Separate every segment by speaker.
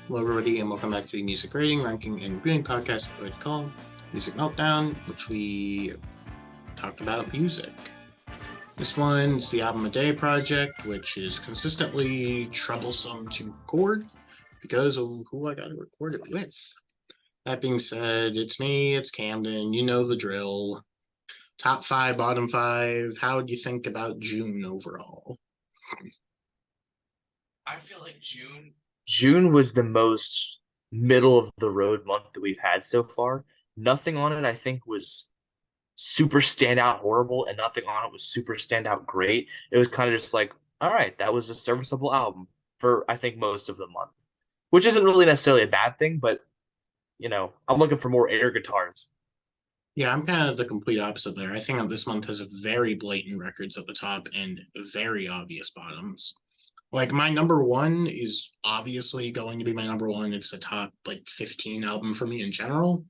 Speaker 1: Hello, everybody, and welcome back to the Music Rating, Ranking, and Reviewing podcast that we call Music Meltdown, which we talk about music. This one's the Album a Day project, which is consistently troublesome to record because of who I got to record it with. That being said, it's me, it's Camden, you know the drill. Top 5, bottom 5, how do you think about June overall?
Speaker 2: I feel like June was the most middle of the road month that we've had so far. Nothing on it I think was super standout horrible, and nothing on it was super standout great. It was kind of just like, all right, that was a serviceable album for I think most of the month, which isn't really necessarily a bad thing, but I'm looking for more air guitars.
Speaker 1: Yeah, I'm kind of the complete opposite there. I think that this month has very blatant records at the top and very obvious bottoms. Like my number one is obviously going to be my number one. It's the top like 15 album for me in general.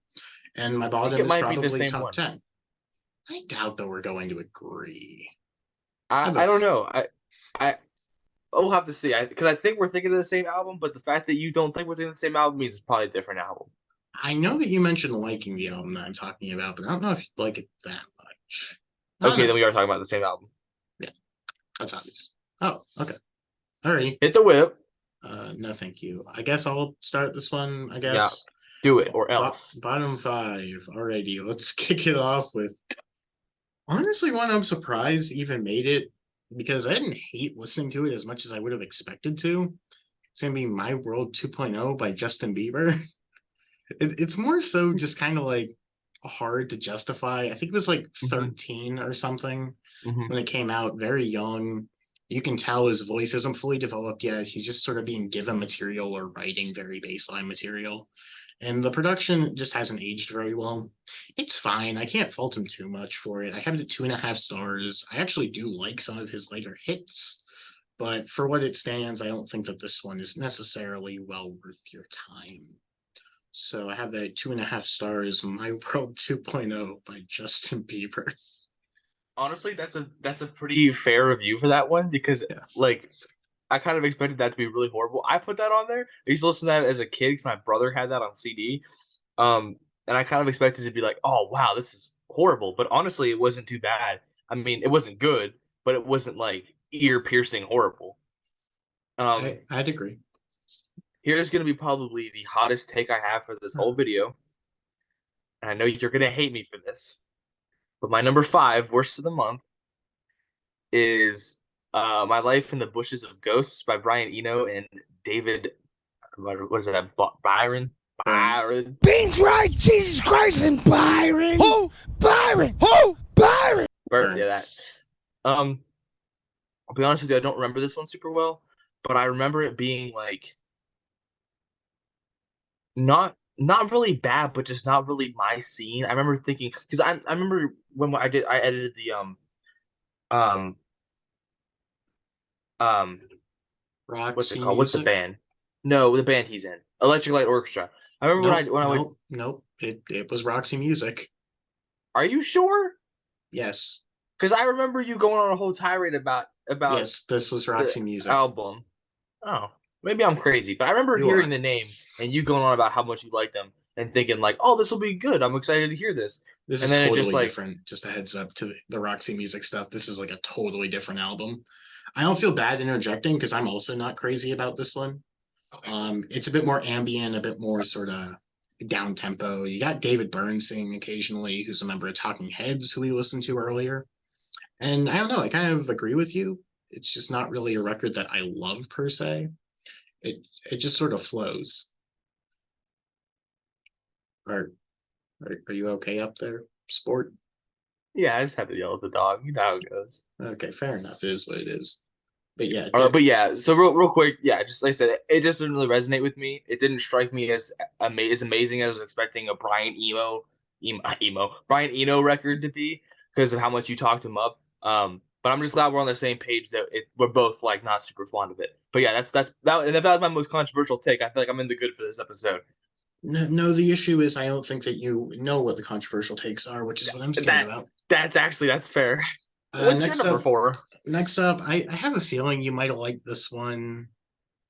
Speaker 1: And my
Speaker 2: I think
Speaker 1: bottom
Speaker 2: it
Speaker 1: is
Speaker 2: might be the
Speaker 1: probably
Speaker 2: same
Speaker 1: top
Speaker 2: one.
Speaker 1: 10. I doubt that we're going to agree. I
Speaker 2: I,
Speaker 1: have a
Speaker 2: I don't know. I I'll have to see. Because I think we're thinking of the same album, but the fact that you don't think we're thinking of the same album means it's probably a different album.
Speaker 1: I know that you mentioned liking the album that I'm talking about, but I don't know if you like it that much. I don't
Speaker 2: Okay, then
Speaker 1: know.
Speaker 2: we are talking about the same album.
Speaker 1: Yeah, that's obvious. Oh, okay. Alrighty.
Speaker 2: Hit the whip.
Speaker 1: No, thank you. I guess I'll start this one. I
Speaker 2: Yeah,
Speaker 1: guess
Speaker 2: do it or else.
Speaker 1: bottom 5. Alrighty, let's kick it off with honestly one I'm surprised even made it because I didn't hate listening to it as much as I would have expected to. It's gonna be My World 2.0 by Justin Bieber. It's more so just kind of like hard to justify. I think it was like
Speaker 2: Hmm
Speaker 1: 13 or something
Speaker 2: hmm
Speaker 1: when it came out, very young. You can tell his voice isn't fully developed yet. He's just sort of being given material or writing very baseline material. And the production just hasn't aged very well. It's fine. I can't fault him too much for it. I have it at 2.5 stars. I actually do like some of his later hits, but for what it stands, I don't think that this one is necessarily well worth your time. So I have that 2.5 stars, My World 2.0 by Justin Bieber.
Speaker 2: Honestly, that's a pretty fair review for that one because
Speaker 1: Yeah.
Speaker 2: like I kind of expected that to be really horrible. I put that on there. I used to listen to that as a kid because my brother had that on CD. And I kind of expected to be like, oh wow, this is horrible. But honestly, it wasn't too bad. I mean, it wasn't good, but it wasn't like ear piercing horrible. Um,
Speaker 1: I'd agree.
Speaker 2: Here's gonna be probably the hottest take I have for this whole video, and I know you're gonna hate me for this. But my number 5, worst of the month, is My Life in the Bushes of Ghosts by Brian Eno and David, what is that, Byron?
Speaker 1: Byron.
Speaker 2: Byron.
Speaker 3: Beans right, Jesus Christ, and Byron. Who? Byron. Who? Byron.
Speaker 2: Yeah,
Speaker 1: Byron.
Speaker 2: that. Um, I'll be honest with you, I don't remember this one super well, but I remember it being like not really bad, but just not really my scene. I remember thinking because I remember when I edited the um um what's it
Speaker 1: Roxy
Speaker 2: called? What's the
Speaker 1: Music?
Speaker 2: band? No, the band he's in. Electric Light Orchestra. I remember
Speaker 1: Nope,
Speaker 2: when I would.
Speaker 1: nope, nope. It was Roxy Music.
Speaker 2: Are you sure?
Speaker 1: Yes.
Speaker 2: Because I remember you going on a whole tirade about
Speaker 1: Yes, this was
Speaker 2: the
Speaker 1: Roxy Music.
Speaker 2: album. Oh, maybe I'm crazy, but I remember
Speaker 1: You
Speaker 2: hearing
Speaker 1: are.
Speaker 2: the name and you going on about how much you like them and thinking like, "Oh, this will be good. I'm excited to hear this."
Speaker 1: This
Speaker 2: And
Speaker 1: is
Speaker 2: then it just
Speaker 1: totally
Speaker 2: like,
Speaker 1: different. Just a heads up to the Roxy Music stuff. This is like a totally different album. I don't feel bad interjecting because I'm also not crazy about this one.
Speaker 2: okay.
Speaker 1: It's a bit more ambient, a bit more sort of down tempo. You got David Byrne singing occasionally, who's a member of Talking Heads, who we listened to earlier. And I don't know, I kind of agree with you. It's just not really a record that I love per se. It just sort of flows. Are are you okay up there, sport?
Speaker 2: Yeah, I just had to yell at the dog. You know how it goes.
Speaker 1: Okay, fair enough. It is what it is. But yeah,
Speaker 2: All right, but yeah, so real quick, yeah, just like I said, it just didn't really resonate with me. It didn't strike me as as amazing as I was expecting a Brian Eno record to be because of how much you talked him up. But I'm just glad we're on the same page that we're both like not super fond of it. But yeah, and if that was my most controversial take, I feel like I'm in the good for this episode.
Speaker 1: no, the issue is I don't think that you know what the controversial takes are, which is what I'm scared
Speaker 2: That
Speaker 1: about.
Speaker 2: that's fair. What's your
Speaker 1: Next
Speaker 2: number
Speaker 1: up,
Speaker 2: 4?
Speaker 1: I have a feeling you might have liked this one.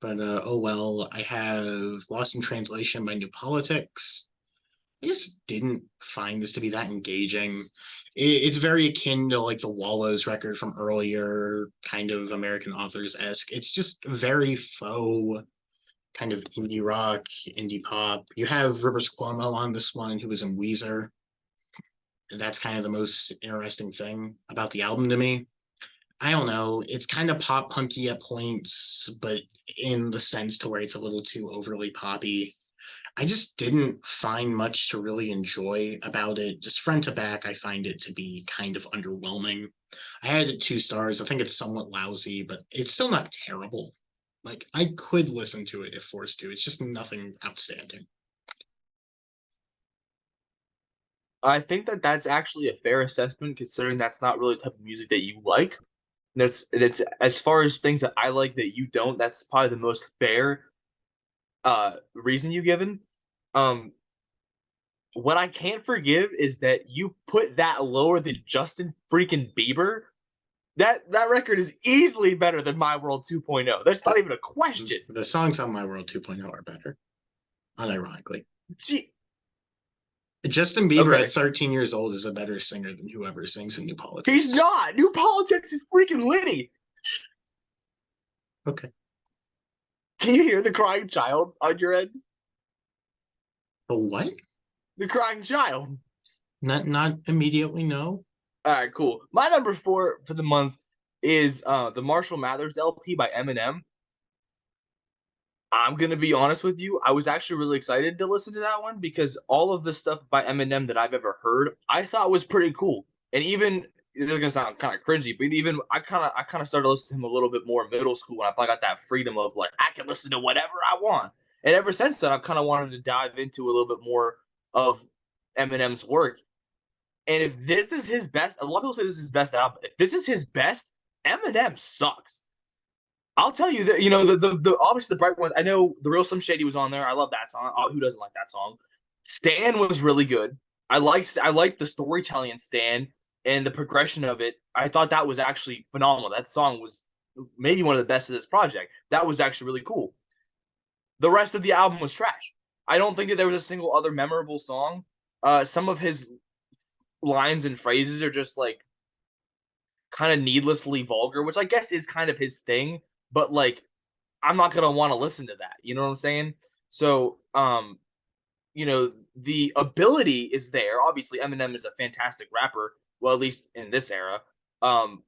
Speaker 1: But oh well, I have Lost in Translation by New Politics. I just didn't find this to be that engaging. It's very akin to like the Wallows record from earlier, kind of American authors esque. It's just very faux, kind of indie rock, indie pop. You have Rivers Cuomo on this one, who was in Weezer. That's kind of the most interesting thing about the album to me. I don't know. It's kind of pop punky at points, but in the sense to where it's a little too overly poppy. I just didn't find much to really enjoy about it. Just front to back, I find it to be kind of underwhelming. I had it 2 stars. I think it's somewhat lousy, but it's still not terrible. Like, I could listen to it if forced to. It's just nothing outstanding.
Speaker 2: I think that that's actually a fair assessment, considering that's not really the type of music that you like. That's as far as things that I like that you don't. That's probably the most fair reason you given. Um, what I can't forgive is that you put that lower than Justin freaking Bieber. That record is easily better than My World 2.0. That's not even a question.
Speaker 1: The songs on My World 2.0 are better, unironically.
Speaker 2: Gee,
Speaker 1: Justin Bieber
Speaker 2: okay.
Speaker 1: at 13 years old is a better singer than whoever sings in New Politics.
Speaker 2: He's not. New Politics is freaking litty.
Speaker 1: Okay.
Speaker 2: Can you hear the crying child on your end?
Speaker 1: But what?
Speaker 2: The crying child.
Speaker 1: Not immediately, no.
Speaker 2: All right, cool. My number 4 for the month is the Marshall Mathers LP by Eminem. I'm gonna be honest with you. I was actually really excited to listen to that one because all of the stuff by Eminem that I've ever heard, I thought was pretty cool. And even this is gonna sound kind of cringy, but even I kind of started listening to him a little bit more in middle school when I got that freedom of like I can listen to whatever I want. And ever since then, I've kind of wanted to dive into a little bit more of Eminem's work. And if this is his best, a lot of people say this is his best album. If this is his best, Eminem sucks. I'll tell you that the obviously the bright one. I know the real Slim Shady was on there. I love that song. Oh, who doesn't like that song? Stan was really good. I liked the storytelling in Stan and the progression of it. I thought that was actually phenomenal. That song was maybe one of the best of this project. That was actually really cool. The rest of the album was trash. I don't think that there was a single other memorable song. Some of his lines and phrases are just like kind of needlessly vulgar, which I guess is kind of his thing. But like, I'm not gonna want to listen to that. You know what I'm saying? So, the ability is there. Obviously, Eminem is a fantastic rapper. Well, at least in this era. And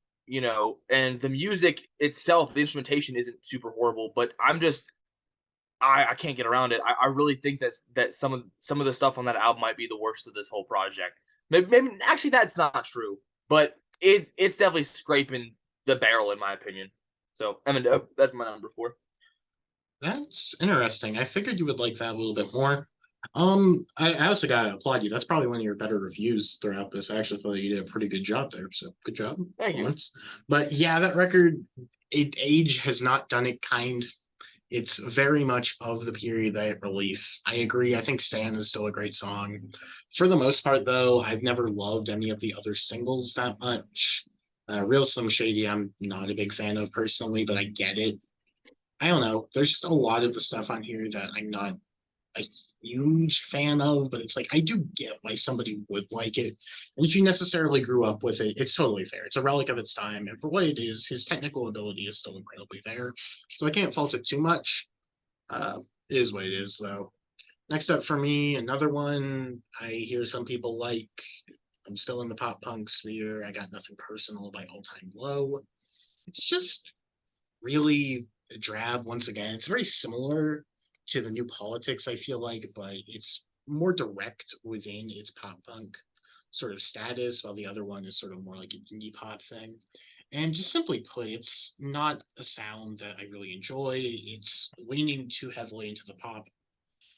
Speaker 2: the music itself, the instrumentation isn't super horrible, but I can't get around it. I really think that some of the stuff on that album might be the worst of this whole project. Maybe actually that's not true, but it's definitely scraping the barrel in my opinion. So Eminem, that's my number 4.
Speaker 1: That's interesting. I figured you would like that a little bit more. I also gotta applaud you. That's probably one of your better reviews throughout this. I actually thought you did a pretty good job there. So good job.
Speaker 2: Thank you.
Speaker 1: But yeah, that record, age has not done it kind. It's very much of the period that it released. I agree. I think Stan is still a great song. For the most part, though, I've never loved any of the other singles that much. Real Slim Shady, I'm not a big fan of personally, but I get it. I don't know. There's just a lot of the stuff on here that I'm not a huge fan of, but it's like I do get why somebody would like it. And if you necessarily grew up with it, it's totally fair. It's a relic of its time. And for what it is, his technical ability is still incredibly there. So I can't fault it too much. It is what it is, though. Next up for me, another one I hear some people like. I'm still in the pop punk sphere. I got nothing personal by All Time Low. It's just really drab once again. It's very similar to the New Politics, I feel like, but it's more direct within its pop punk sort of status, while the other one is sort of more like an indie pop thing. And just simply put, it's not a sound that I really enjoy. It's leaning too heavily into the pop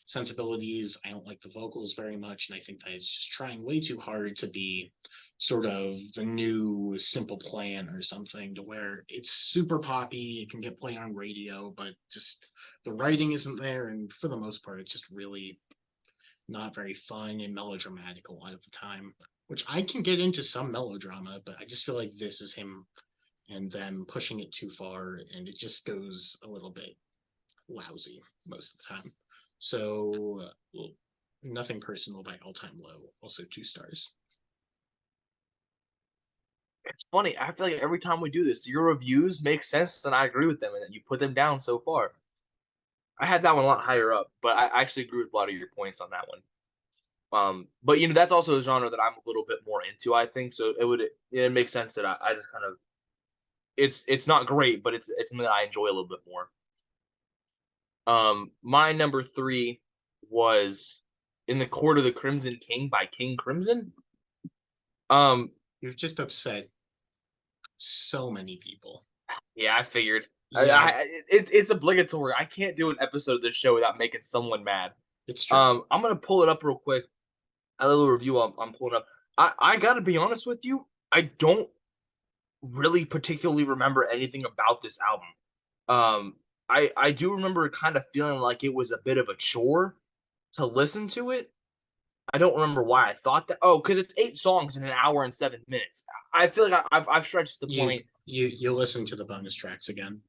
Speaker 1: sensibilities. I don't like the vocals very much, and I think that it's just trying way too hard to be sort of the new Simple Plan or something, to where it's super poppy, it can get played on radio, but just the writing isn't there, and for the most part, it's just really not very fun and melodramatic a lot of the time. Which I can get into some melodrama, but I just feel like this is him and them pushing it too far, and it just goes a little bit lousy most of the time. So well, nothing personal by All Time Low, also 2 stars.
Speaker 2: It's funny. I feel like every time we do this, your reviews make sense, and I agree with them, and you put them down so far. I had that one a lot higher up, but I actually agree with a lot of your points on that one. But that's also a genre that I'm a little bit more into, I think. So it makes sense that I just kind of it's not great, but it's something that I enjoy a little bit more. My number 3 was In the Court of the Crimson King by King Crimson.
Speaker 1: You've just upset so many people.
Speaker 2: Yeah, I figured.
Speaker 1: Yeah,
Speaker 2: It's obligatory. I can't do an episode of this show without making someone mad.
Speaker 1: it's true.
Speaker 2: I'm gonna pull it up real quick. A little review I'm pulling up. I gotta be honest with you. I don't really particularly remember anything about this album. I do remember kind of feeling like it was a bit of a chore to listen to it. I don't remember why I thought that. Oh, because it's 8 songs in an hour and 7 minutes. I feel like I've stretched the
Speaker 1: You
Speaker 2: point.
Speaker 1: you listen to the bonus tracks again.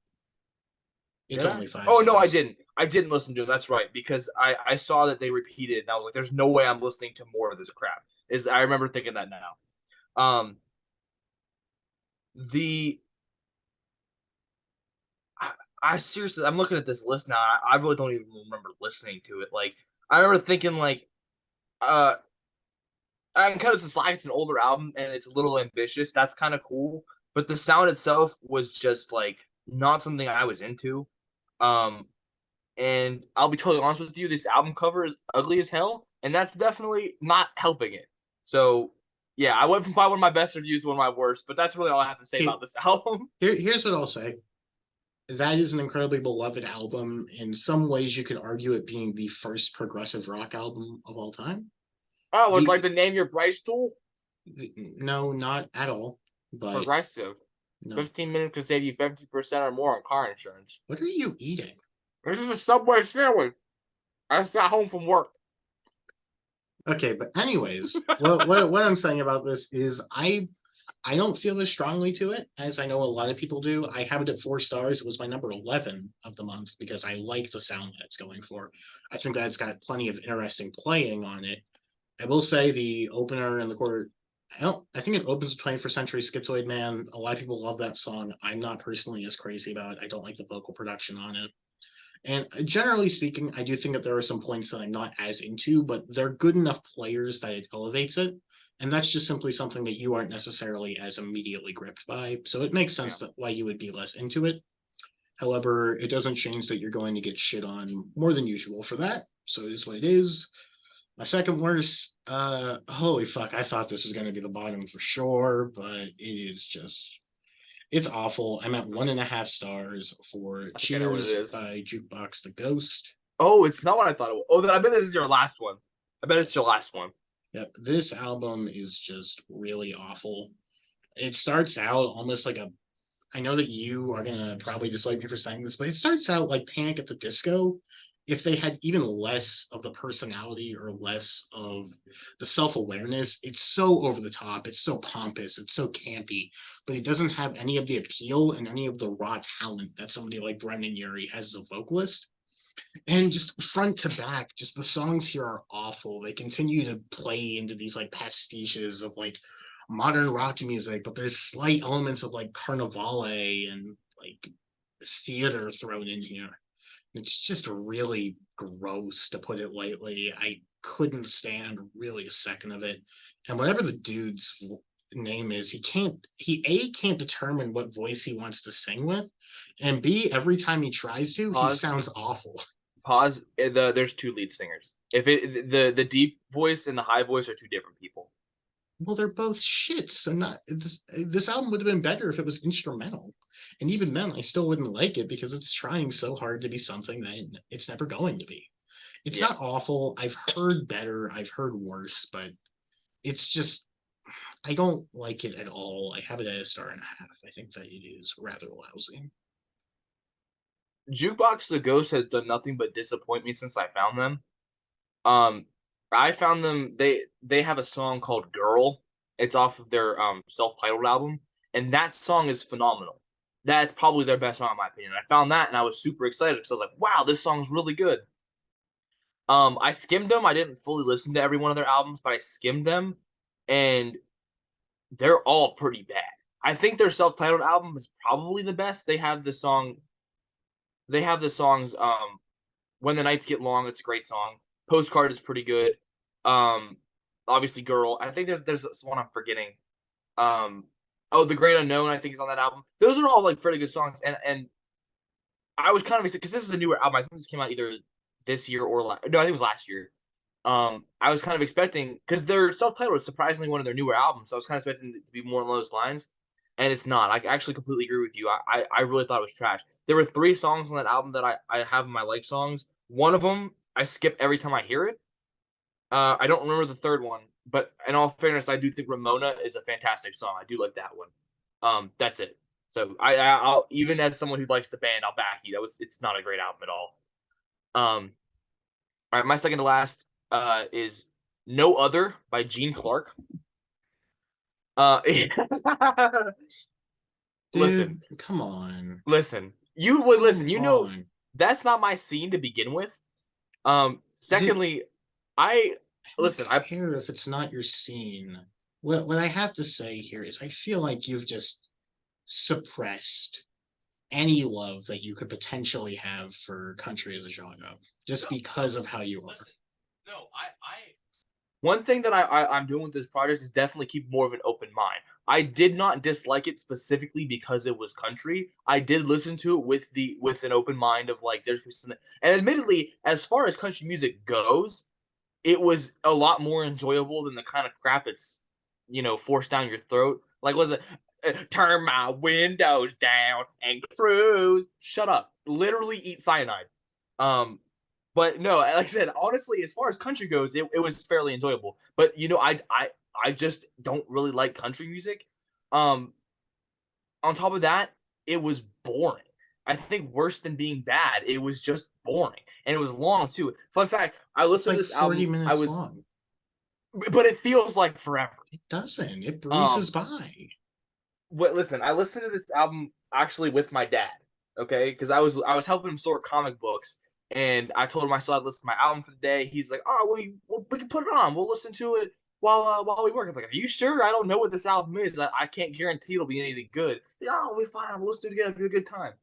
Speaker 1: It's
Speaker 2: Did I?
Speaker 1: only 5
Speaker 2: Oh no, I
Speaker 1: songs.
Speaker 2: didn't. I didn't listen to it. That's right, because I saw that they repeated, and I was like, "There's no way I'm listening to more of this crap." I remember thinking that now. Um, the I seriously, I'm looking at this list now. I really don't even remember listening to it. Like, I remember thinking, like, uh, and kind of since like it's an older album and it's a little ambitious, that's kind of cool. But the sound itself was just like not something I was into. Um, and I'll be totally honest with you, this album cover is ugly as hell, and that's definitely not helping it. So, yeah, I went from probably one of my best reviews to one of my worst, but that's really all I have to say about this album.
Speaker 1: Here's what I'll say. That is an incredibly beloved album. In some ways, you could argue it being the first progressive rock album of all time.
Speaker 2: Oh, would
Speaker 1: The,
Speaker 2: like to name your price tool?
Speaker 1: no, not at all. But
Speaker 2: Progressive.
Speaker 1: no.
Speaker 2: 15 minutes could save you 50% or more on car insurance.
Speaker 1: What are you eating?
Speaker 2: This is a Subway sandwich. I just got home from work.
Speaker 1: Okay, but anyways, what I'm saying about this is I don't feel as strongly to it as I know a lot of people do. I have it at 4 stars. It was my number 11 of the month because I like the sound that it's going for. I think that it's got plenty of interesting playing on it. I will say the opener in the court. I think it opens the 21st Century Schizoid Man. A lot of people love that song. I'm not personally as crazy about it. I don't like the vocal production on it. And generally speaking, I do think that there are some points that I'm not as into, but they're good enough players that it elevates it. And that's just simply something that you aren't necessarily as immediately gripped by. So it makes sense that why you would be less into it. However, it doesn't change that you're going to get shit on more than usual for that. So it is what it is. My second worst, holy fuck, I thought this was going to be the bottom for sure, but it is just it's awful. I'm at 1.5 stars for
Speaker 2: I know what it
Speaker 1: Cheers
Speaker 2: is.
Speaker 1: by Jukebox the Ghost.
Speaker 2: Oh, it's not what I thought it was. Oh, then I bet this is your last one. I bet it's your last one.
Speaker 1: Yep, this album is just really awful. It starts out almost like a. I know that you are gonna probably dislike me for saying this, but it starts out like Panic at the Disco. If they had even less of the personality or less of the self-awareness, it's so over the top, it's so pompous, it's so campy, but it doesn't have any of the appeal and any of the raw talent that somebody like Brendan Urie has as a vocalist. And just front to back, just the songs here are awful. They continue to play into these like pastiches of like modern rock music, but there's slight elements of like carnivale and like theater thrown in here. It's just really gross, to put it lightly. I couldn't stand really a second of it. And whatever the dude's name is, he can't determine what voice he wants to sing with, and B, every time he tries to, he
Speaker 2: Pause.
Speaker 1: sounds awful.
Speaker 2: Pause. There's 2 lead singers. If it the deep voice and the high voice are 2 different people.
Speaker 1: Well, they're both shit. So not this album would have been better if it was instrumental. And even then, I still wouldn't like it because it's trying so hard to be something that it's never going to be. It's not awful. I've heard better. I've heard worse, but it's just I don't like it at all. I have it at 1.5 stars. I think that it is rather lousy.
Speaker 2: Jukebox the Ghost has done nothing but disappoint me since I found them. Um, I found them. They have a song called "Girl." It's off of their self-titled album, and that song is phenomenal. That's probably their best song in my opinion. I found that and I was super excited because I was like, wow, this song's really good. I skimmed them. I didn't fully listen to every one of their albums, but I skimmed them, and they're all pretty bad. I think their self-titled album is probably the best. They have the songs When the Nights Get Long, it's a great song. Postcard is pretty good. Um Obviously Girl. I think there's one I'm forgetting. Um oh, The Great Unknown I think is on that album. Those are all like pretty good songs, and I was kind of excited because this is a newer album. I think this came out either this year or no, I think it was last year. I was kind of expecting because their self-titled is surprisingly one of their newer albums, so I was kind of expecting it to be more along those lines, and it's not. I actually completely agree with you. I really thought it was trash. There were 3 songs on that album that I have in my like songs. One of them I skip every time I hear it. I don't remember the third one, but in all fairness, I do think Ramona is a fantastic song. I do like that one. That's it. So I'll even as someone who likes the band, I'll back you. It's not a great album at all. All right, my second to last is No Other by Gene Clark. Listen,
Speaker 1: Dude, come on.
Speaker 2: listen. You
Speaker 1: Come
Speaker 2: know
Speaker 1: on.
Speaker 2: that's not my scene to begin with. Secondly,
Speaker 1: I
Speaker 2: listen,
Speaker 1: don't care if it's not your scene. What I have to say here is I feel like you've just suppressed any love that you could potentially have for country as a genre just because of how you are.
Speaker 2: listen. No, I one thing that I'm doing with this project is definitely keep more of an open mind. I did not dislike it specifically because it was country. I did listen to it with an open mind of like there's something. And admittedly, as far as country music goes, it was a lot more enjoyable than the kind of crap it's forced down your throat. Like was it turn my windows down and cruise? Shut up. Literally eat cyanide. But no, like I said, honestly, as far as country goes, it was fairly enjoyable. But I just don't really like country music. Um, on top of that, it was boring. I think worse than being bad, it was just boring, and it was long too. Fun fact: I
Speaker 1: It's
Speaker 2: listened
Speaker 1: like
Speaker 2: to this
Speaker 1: 40
Speaker 2: album.
Speaker 1: minutes long.
Speaker 2: But it feels like forever.
Speaker 1: It doesn't. It
Speaker 2: Um,
Speaker 1: breezes by.
Speaker 2: listen, I listened to this album actually with my dad. Okay, because I was helping him sort comic books, and I told him I still had to listen to my album for the day. He's like, "Oh, we can put it on. We'll listen to it while we work." I'm like, "Are you sure? I don't know what this album is. I can't guarantee it'll be anything good." Yeah, oh, we'll be fine. We'll listen to it together. It'll be a good time.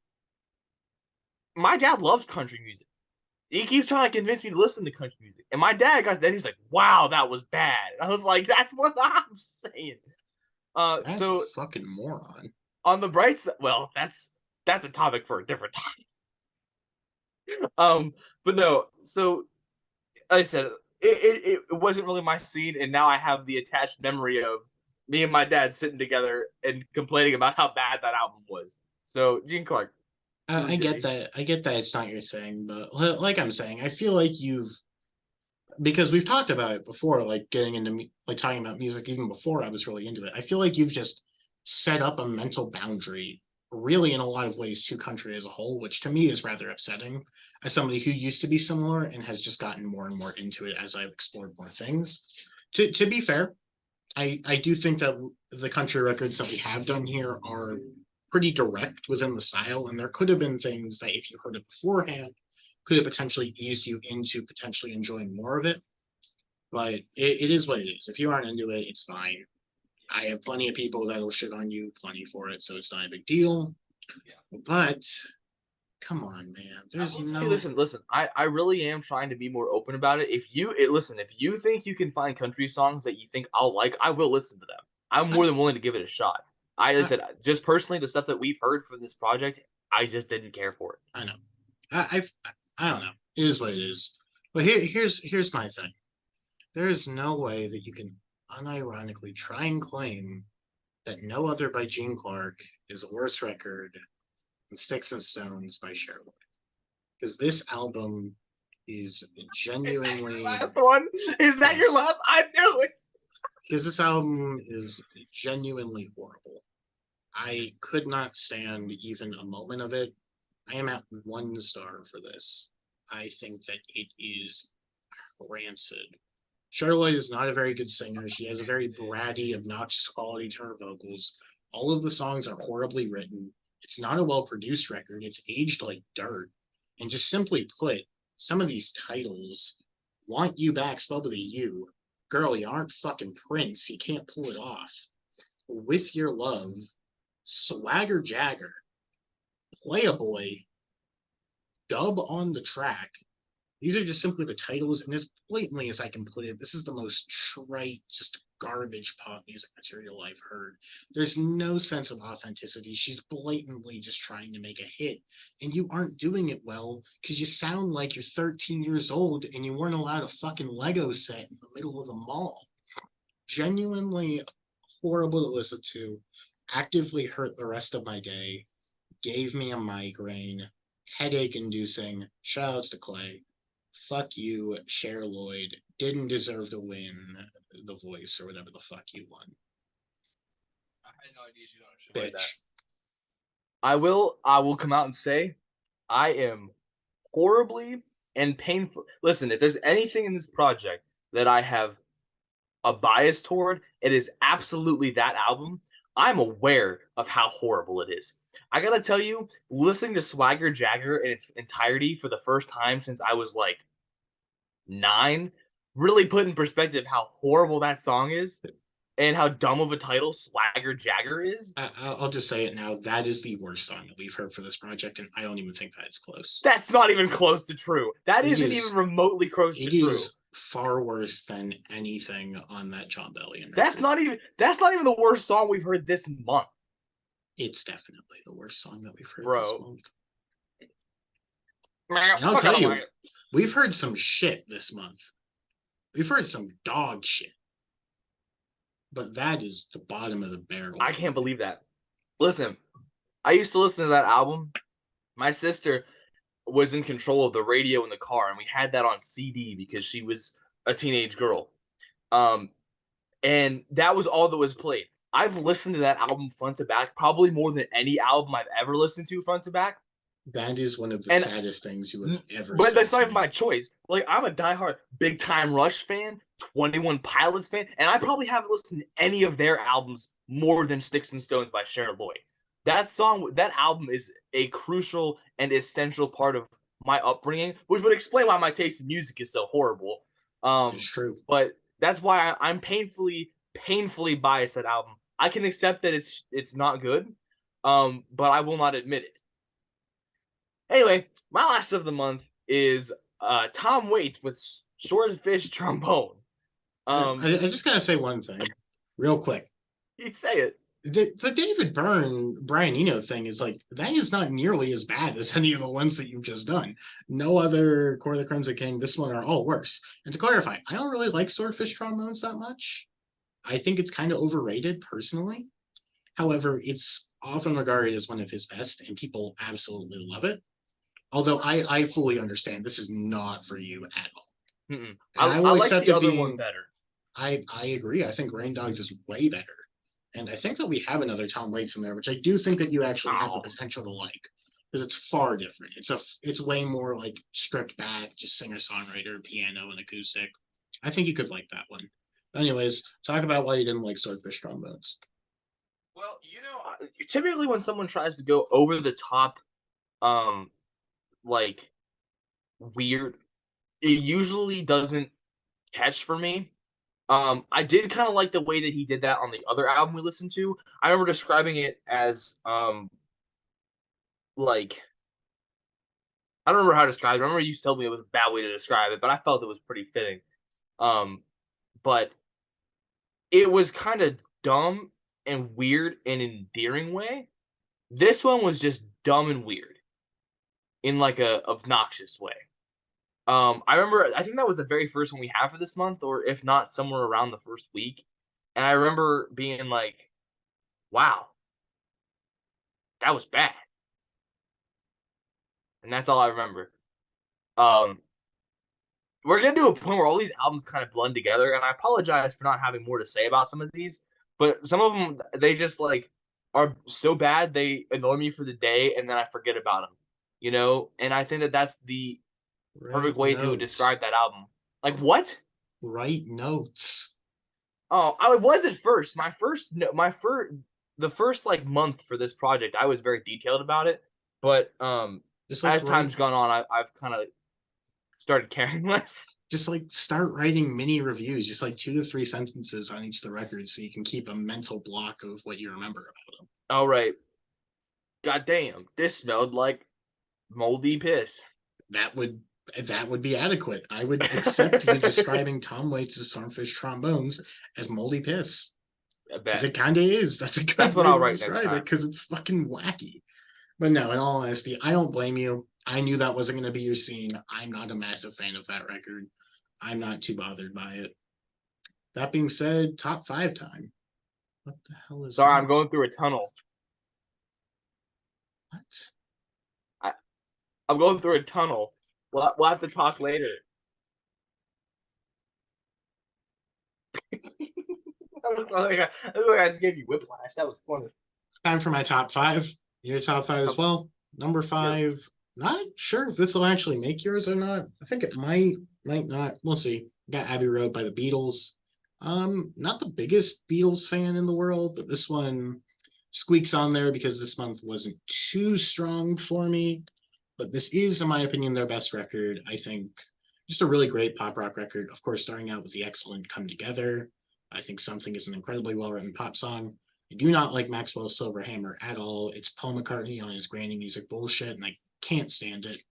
Speaker 2: My dad loves country music. He keeps trying to convince me to listen to country music, and my dad got then he's like, "Wow, that was bad." And I was like, "That's what I'm saying."
Speaker 1: That's a
Speaker 2: So
Speaker 1: fucking moron.
Speaker 2: on the bright side, well, that's a topic for a different time. But no, so like I said, it wasn't really my scene, and now I have the attached memory of me and my dad sitting together and complaining about how bad that album was. So Gene Clark,
Speaker 1: I
Speaker 2: forgive
Speaker 1: get
Speaker 2: me.
Speaker 1: that. I get that it's not your thing, but like I'm saying, I feel like you've because we've talked about it before, like getting into like talking about music even before I was really into it. I feel like you've just set up a mental boundary, really, in a lot of ways, to country as a whole, which to me is rather upsetting. As somebody who used to be similar and has just gotten more and more into it as I've explored more things. To be fair, I do think that the country records that we have done here are pretty direct within the style, and there could have been things that if you heard it beforehand could have potentially eased you into potentially enjoying more of it. But it is what it is. If you aren't into it, it's fine. I have plenty of people that'll shit on you plenty for it, so it's not a big deal. But come on, man. There's no.
Speaker 2: Hey, listen. I really am trying to be more open about it. If you think you can find country songs that you think I'll like, I will listen to them. I'm more
Speaker 1: I,
Speaker 2: than willing to give it a shot. I
Speaker 1: I,
Speaker 2: said, just personally, the stuff that we've heard from this project, I just didn't care for it.
Speaker 1: I know. I I don't know. It is what it is. But here's my thing. There is no way that you can unironically try and claim that No Other by Gene Clark is a worse record than Sticks and Stones by Sherwood. Because this album is genuinely
Speaker 2: Last one? Is that your
Speaker 1: yes.
Speaker 2: last? I knew it.
Speaker 1: Because this album is genuinely horrible. I could not stand even a moment of it. I am at 1 star for this. I think that it is rancid. Charlotte is not a very good singer. She has a very bratty, obnoxious quality to her vocals. All of the songs are horribly written. It's not a well-produced record. It's aged like dirt. And just simply put, some of these titles, Want You Back, spelled with a U. Girl, you aren't fucking Prince. You can't pull it off. With Your Love, Swagger Jagger, Play a Boy, Dub on the Track. These are just simply the titles, and as blatantly as I can put it, this is the most trite, just garbage pop music material I've heard. There's no sense of authenticity. She's blatantly just trying to make a hit, and you aren't doing it well because you sound like you're 13 years old and you weren't allowed a fucking Lego set in the middle of a mall. Genuinely horrible to listen to, actively hurt the rest of my day, gave me a migraine, headache inducing. Shout outs to Clay. Fuck you, Cher Lloyd. Didn't deserve to win The Voice or whatever the fuck you won.
Speaker 2: I had no idea she was on a show like that.
Speaker 1: Bitch.
Speaker 2: I will come out and say I am horribly and painful. Listen, if there's anything in this project that I have a bias toward, it is absolutely that album. I'm aware of how horrible it is. I gotta tell you, listening to Swagger Jagger in its entirety for the first time since I was like 9 really put in perspective how horrible that song is and how dumb of a title Swagger Jagger is.
Speaker 1: I'll just say it now. That is the worst song that we've heard for this project, and I don't even think that it's close.
Speaker 2: That's not even close to true. That isn't even remotely close to true. It
Speaker 1: is far worse than anything on that John Bellion record.
Speaker 2: That's not even the worst song we've heard this month.
Speaker 1: It's definitely the worst song that we've heard
Speaker 2: this
Speaker 1: month. And I'll tell you, we've heard some shit this month. We've heard some dog shit. But that is the bottom of the barrel.
Speaker 2: I can't believe that. Listen, I used to listen to that album. My sister was in control of the radio in the car, and we had that on CD because she was a teenage girl. And that was all that was played. I've listened to that album front to back probably more than any album I've ever listened to front to back.
Speaker 1: That is one of the saddest things you have ever
Speaker 2: But that's not even my choice. Like, I'm a diehard Big Time Rush fan, 21 Pilots fan, and I probably haven't listened to any of their albums more than Sticks and Stones by Cher Lloyd. That album is a crucial and essential part of my upbringing, which would explain why my taste in music is so horrible.
Speaker 1: It's true.
Speaker 2: But that's why I'm painfully biased that album. I can accept that it's not good, but I will not admit it. Anyway, my last of the month is Tom Waits with Swordfish Trombone.
Speaker 1: I just gotta say one thing, real quick.
Speaker 2: You'd say it.
Speaker 1: The David Brian Eno thing is like, that is not nearly as bad as any of the ones that you've just done. No other Core of the Crimson King, this one are all worse. And to clarify, I don't really like Swordfish Trombones that much. I think it's kind of overrated personally. However, it's often regarded as one of his best, and people absolutely love it. Although I fully understand this is not for you at all.
Speaker 2: I will accept the other one better.
Speaker 1: I agree. I think Rain Dogs is way better. And I think that we have another Tom Waits in there, which I do think that you actually have the potential to like, because it's far different. It's way more like stripped back, just singer-songwriter, piano, and acoustic. I think you could like that one. Anyways, talk about why you didn't like Swordfish Trombones.
Speaker 2: Well, typically when someone tries to go over the top, like weird, it usually doesn't catch for me. I did kind of like the way that he did that on the other album we listened to. I remember describing it as like, I don't remember how to describe it. I remember you told me it was a bad way to describe it, but I felt it was pretty fitting. But it was kind of dumb and weird in an endearing way. This one was just dumb and weird in like a obnoxious way. I remember, I think that was the very first one we had for this month, or if not, somewhere around the first week. And I remember being like, wow, that was bad. And that's all I remember. We're going to do a point where all these albums kind of blend together, and I apologize for not having more to say about some of these, but some of them, they just like are so bad, they annoy me for the day, and then I forget about them, And I think that that's the perfect way to describe that album. Like, what?
Speaker 1: Write notes.
Speaker 2: Oh, I was at first. the first like month for this project, I was very detailed about it, but
Speaker 1: Just like
Speaker 2: as time's gone on, I've kind of started caring less.
Speaker 1: just like start writing mini reviews, just like 2 to 3 sentences on each of the records, so you can keep a mental block of what you remember about them.
Speaker 2: All right, goddamn, this smelled like moldy piss.
Speaker 1: That would be adequate. I would accept you describing Tom Waits' Stormfish Trombones as moldy piss.
Speaker 2: I
Speaker 1: Because
Speaker 2: bet.
Speaker 1: it kind of is. That's a good
Speaker 2: That's what
Speaker 1: way
Speaker 2: I'll
Speaker 1: to
Speaker 2: write next
Speaker 1: describe it,
Speaker 2: time.
Speaker 1: because it's fucking wacky. But no, in all honesty, I don't blame you. I knew that wasn't going to be your scene. I'm not a massive fan of that record. I'm not too bothered by it. That being said, top 5 time. What the hell is
Speaker 2: Sorry,
Speaker 1: that?
Speaker 2: I'm going through a tunnel.
Speaker 1: What?
Speaker 2: I'm going through a tunnel. We'll have to talk later. That looks like I just gave you whiplash. That was funny.
Speaker 1: Time for my top 5. Your top 5 as
Speaker 2: Okay.
Speaker 1: well. Number 5. Not sure if this will actually make yours or not. I think it might not. We'll see. Got Abbey Road by the Beatles. Not the biggest Beatles fan in the world, but this one squeaks on there because this month wasn't too strong for me. But this is, in my opinion, their best record. I think just a really great pop rock record. Of course, starting out with the excellent Come Together. I think Something is an incredibly well written pop song. I do not like Maxwell's Silver Hammer at all. It's Paul McCartney on his granny music bullshit, and I can't stand it.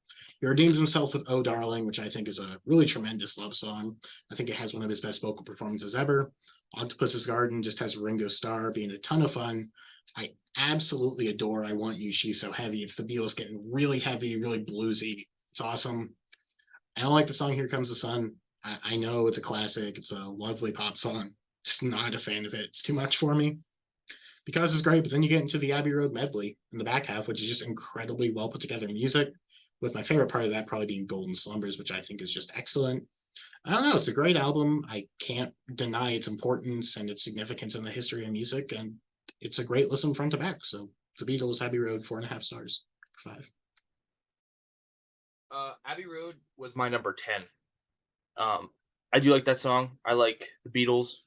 Speaker 1: He redeems himself with Oh Darling, which I think is a really tremendous love song. I think it has one of his best vocal performances ever. Octopus's Garden just has Ringo Starr being a ton of fun. I absolutely adore I Want You, She's So Heavy. It's the Beatles getting really heavy, really bluesy. It's awesome. I don't like the song Here Comes the Sun. I know it's a classic. It's a lovely pop song. Just not a fan of it. It's too much for me. Because it's great, but then you get into the Abbey Road medley in the back half, which is just incredibly well put together music, with my favorite part of that probably being Golden Slumbers, which I think is just excellent. I don't know, it's a great album. I can't deny its importance and its significance in the history of music, and it's a great listen front to back. So the Beatles, Abbey Road, 4.5 stars, 5.
Speaker 2: Abbey Road was my number 10. I do like that song. I like the Beatles,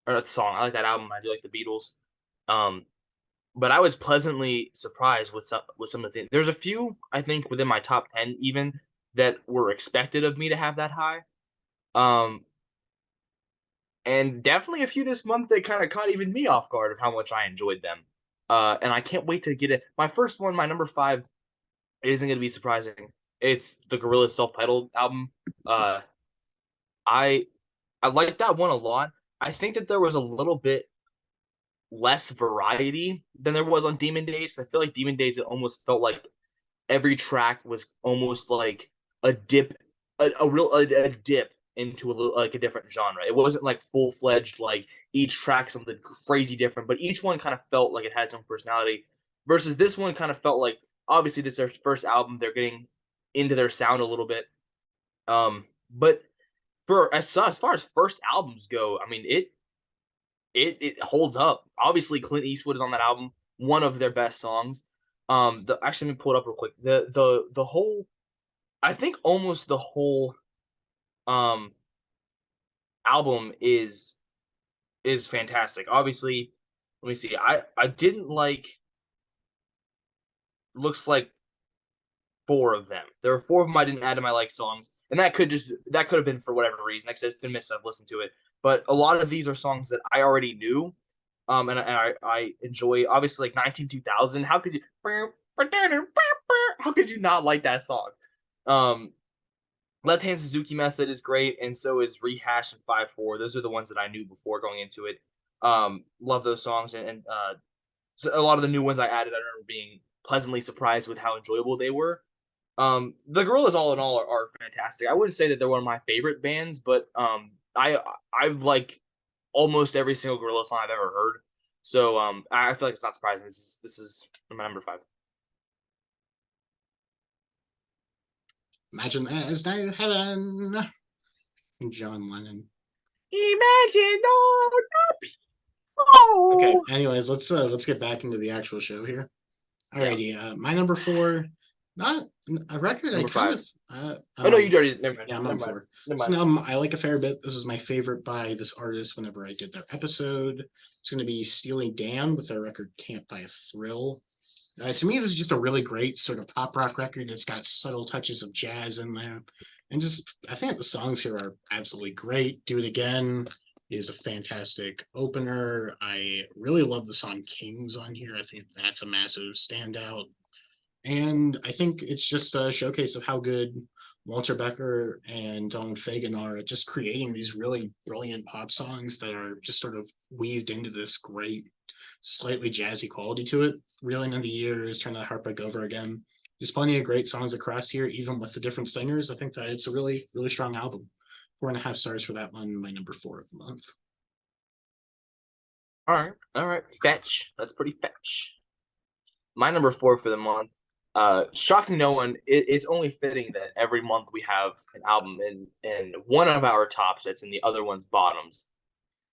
Speaker 2: or that song. I like that album. I do like the Beatles. Um, but I was pleasantly surprised with some of the things. There's a few I think within my top 10 even that were expected of me to have that high. Um, and definitely a few this month that kind of caught even me off guard of how much I enjoyed them. And I can't wait to get it. My first one, my number 5, isn't going to be surprising. It's the Gorillaz self-titled album. I like that one a lot. I think that there was a little bit less variety than there was on Demon Days. I feel like Demon Days, it almost felt like every track was almost like a dip, a dip into like a different genre. It wasn't like full fledged like each track something crazy different, but each one kind of felt like it had its own personality. Versus this one kind of felt like obviously this is their first album, they're getting into their sound a little bit. But for as far as first albums go, I mean it holds up. Obviously, Clint Eastwood is on that album, one of their best songs. Actually, let me pull it up real quick. The whole, I think almost the whole um album is fantastic. Obviously, let me see. I didn't like. Looks like 4 of them. There were 4 of them I didn't add to my like songs, and that could have been for whatever reason. Like I said, it's been missed. I've listened to it, but a lot of these are songs that I already knew, and I enjoy. Obviously, like 192000. How could you not like that song? Left Hand Suzuki Method is great, and so is Rehash and 5/4. Those are the ones that I knew before going into it. Love those songs, and so a lot of the new ones I added, I remember being pleasantly surprised with how enjoyable they were. The Gorillaz, all in all, are fantastic. I wouldn't say that they're one of my favorite bands, but I like almost every single Gorillaz song I've ever heard. So I feel like it's not surprising. This is my number 5.
Speaker 1: Imagine that as no heaven. And John Lennon.
Speaker 2: Imagine all the
Speaker 1: Okay. Anyways, let's get back into the actual show here. Alrighty. My number 4 Not a record. I
Speaker 2: Number
Speaker 1: kind
Speaker 2: 5.
Speaker 1: of.
Speaker 2: Oh no, you already. Never mind.
Speaker 1: Yeah, I'm
Speaker 2: Never
Speaker 1: on
Speaker 2: mind.
Speaker 1: 4.
Speaker 2: Never
Speaker 1: It's
Speaker 2: mind.
Speaker 1: an album I like a fair bit. This is my favorite by this artist. Whenever I did their episode, it's going to be Steely Dan with their record "Can't Buy a Thrill." To me, this is just a really great sort of pop rock record. It's got subtle touches of jazz in there, and just I think the songs here are absolutely great. "Do It Again" is a fantastic opener. I really love the song "Kings" on here. I think that's a massive standout. And I think it's just a showcase of how good Walter Becker and Donald Fagen are at just creating these really brilliant pop songs that are just sort of weaved into this great, slightly jazzy quality to it. Reeling in the Years, Turn the Heartbreak Over Again. There's plenty of great songs across here, even with the different singers. I think that it's a really, really strong album. 4.5 stars for that one, my number 4 of the month.
Speaker 2: All right. Fetch. That's pretty fetch. My number 4 for the month. Shocking no one. It's only fitting that every month we have an album in one of our tops that's in the other one's bottoms.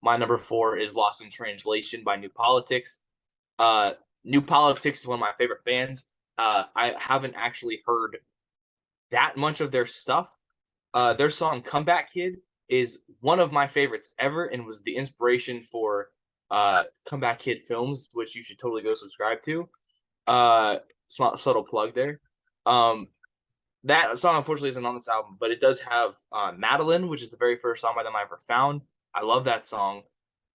Speaker 2: My number 4 is Lost in Translation by New Politics. New Politics is one of my favorite bands. I haven't actually heard that much of their stuff. Their song "Comeback Kid" is one of my favorites ever, and was the inspiration for Comeback Kid films, which you should totally go subscribe to. Subtle plug there. That song unfortunately isn't on this album, but it does have Madeline, which is the very first song by them I ever found. I love that song.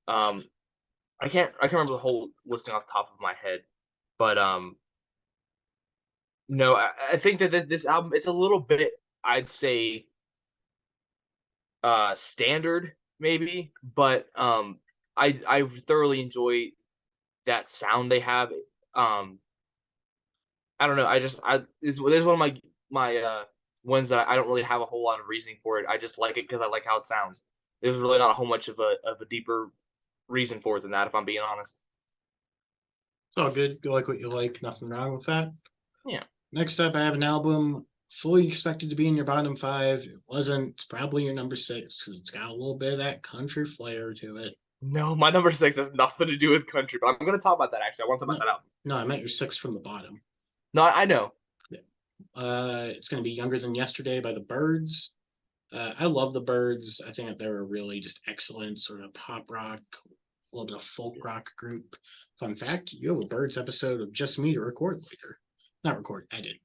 Speaker 2: I can't remember the whole listing off the top of my head, but no, I think that this album, it's a little bit, I'd say, standard maybe, but I thoroughly enjoy that sound they have. I don't know. There's one of my ones that I don't really have a whole lot of reasoning for it. I just like it because I like how it sounds. There's really not a whole much of a deeper reason for it than that, if I'm being honest.
Speaker 1: It's all good. You like what you like. Nothing wrong with that.
Speaker 2: Yeah.
Speaker 1: Next up, I have an album fully expected to be in your bottom 5. It wasn't. It's probably your number 6 because it's got a little bit of that country flair to it.
Speaker 2: No, my number 6 has nothing to do with country, but I'm going to talk about that actually. I want to talk
Speaker 1: No,
Speaker 2: about that album.
Speaker 1: no, I meant your 6 from the bottom.
Speaker 2: No, I know.
Speaker 1: It's going to be Younger Than Yesterday by the Byrds. I love the Byrds. I think that they're a really just excellent sort of pop rock, a little bit of folk rock group. Fun fact, you have a Byrds episode of just me to record later. Not record, edit.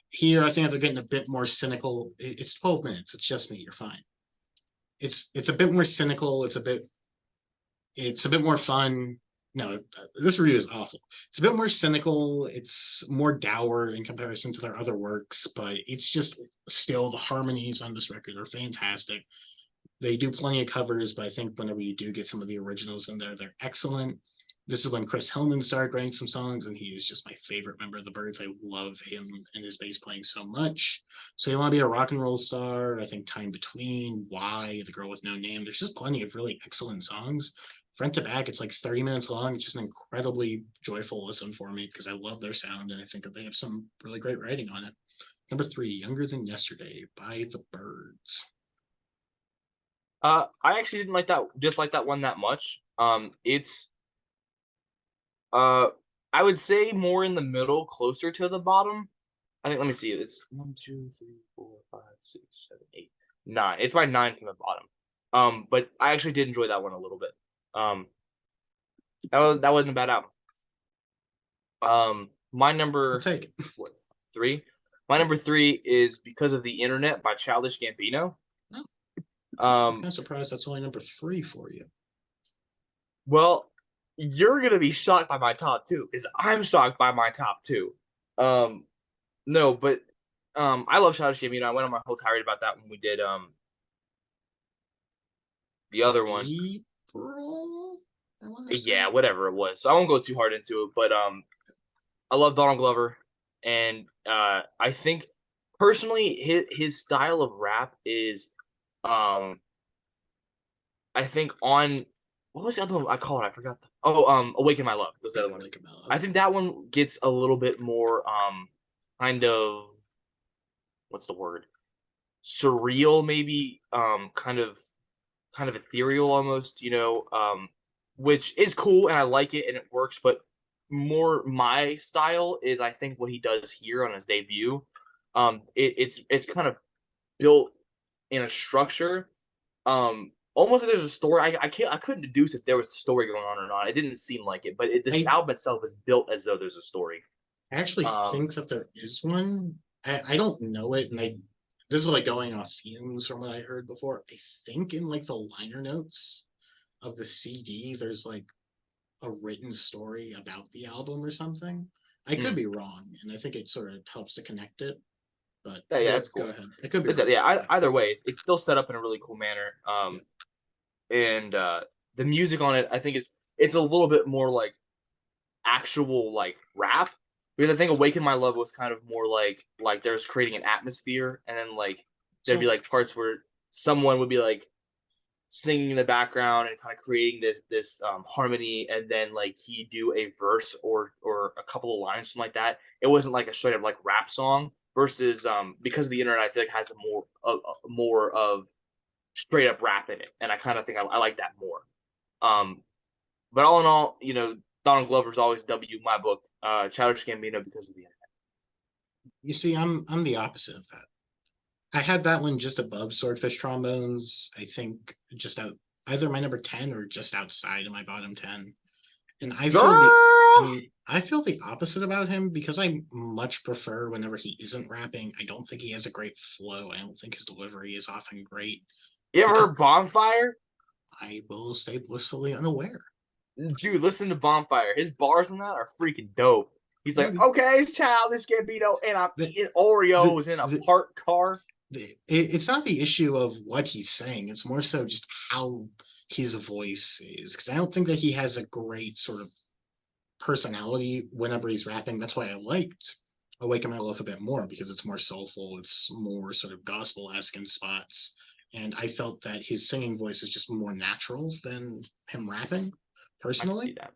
Speaker 1: Here, I think they're getting a bit more cynical. It's 12 minutes. It's just me. You're fine. It's a bit more cynical. It's a bit more fun. No, this review is awful. It's a bit more cynical. It's more dour in comparison to their other works, but it's just still the harmonies on this record are fantastic. They do plenty of covers, but I think whenever you do get some of the originals in there, they're excellent. This is when Chris Hillman started writing some songs, and he is just my favorite member of the Byrds. I love him and his bass playing so much. So you want to be a rock and roll star? I think Time Between, Why, The Girl with No Name. There's just plenty of really excellent songs. Front to back, it's like 30 minutes long. It's just an incredibly joyful listen for me because I love their sound and I think that they have some really great writing on it. Number 3, Younger Than Yesterday by the Byrds.
Speaker 2: I actually didn't dislike that one that much. It's I would say more in the middle, closer to the bottom. I think, let me see. It's 1, 2, 3, 4, 5, 6, 7, 8, 9. It's my 9 from the bottom. But I actually did enjoy that one a little bit. That wasn't a bad album. My number
Speaker 1: I'll take it.
Speaker 2: 3. My number 3 is Because of the Internet by Childish Gambino.
Speaker 1: I'm kind of surprised that's only number 3 for you.
Speaker 2: Well, you're gonna be shocked by my top 2, because I'm shocked by my top 2. No, but I love Childish Gambino. I went on my whole tirade about that when we did the other one.
Speaker 1: April?
Speaker 2: Yeah, whatever it was. So I won't go too hard into it, but I love Donald Glover, and I think personally his style of rap is I think on, what was the other one I call it? I forgot. Awaken My Love was the other one. I think that one gets a little bit more kind of, what's the word? Surreal, maybe, kind of ethereal almost, which is cool and I like it and it works, but more my style is I think what he does here on his debut, It's kind of built in a structure. Almost like there's a story. I couldn't deduce if there was a story going on or not. It didn't seem like it, but this
Speaker 1: I
Speaker 2: album itself is built as though there's a story.
Speaker 1: actually
Speaker 2: Um,
Speaker 1: think that there is one. I don't know it, and this is like going off fumes from what I heard before. I think in like the liner notes of the CD, there's like a written story about the album or something. I could
Speaker 2: Mm.
Speaker 1: be wrong, and I think it sort of helps to connect it. But
Speaker 2: yeah, that's
Speaker 1: go
Speaker 2: cool.
Speaker 1: ahead. I could be
Speaker 2: Is that
Speaker 1: wrong.
Speaker 2: yeah? Either way, it's still set up in a really cool manner.
Speaker 1: Yeah.
Speaker 2: And the music on it, I think it's a little bit more like actual like rap, because I think "Awaken My Love" was kind of more like there's creating an atmosphere, and then like there'd be
Speaker 1: So
Speaker 2: like parts where someone would be like singing in the background and kind of creating this harmony, and then like he do a verse or a couple of lines, something like that. It wasn't like a straight up like rap song versus because the internet I feel like has more of straight up rap in it, and I kind of think I like that more. Um, but all in all, Donald Glover's always W my book. Childish Gambino because of the internet.
Speaker 1: you see, I'm the opposite of that. I had that one just above Swordfish Trombones. I think just out either my number 10 or just outside of my bottom 10. And
Speaker 2: Girl,
Speaker 1: I feel the opposite about him because I much prefer whenever he isn't rapping. I don't think he has a great flow. I don't think his delivery is often great.
Speaker 2: you ever
Speaker 1: Because
Speaker 2: heard Bonfire?
Speaker 1: I will stay blissfully unaware.
Speaker 2: Dude, listen to Bonfire. His bars on that are freaking dope. He's like,
Speaker 1: Maybe
Speaker 2: okay, it's Childish Gambino, and I'm
Speaker 1: the
Speaker 2: eating
Speaker 1: the
Speaker 2: Oreos in a
Speaker 1: the,
Speaker 2: parked car.
Speaker 1: it's not the issue of what he's saying. It's more so just how his voice is. Because I don't think that he has a great sort of personality whenever he's rapping. That's why I liked Awaken My Love a bit more because it's more soulful. It's more sort of gospel-esque in spots. And I felt that his singing voice is just more natural than him rapping,
Speaker 2: I can see
Speaker 1: personally.
Speaker 2: that.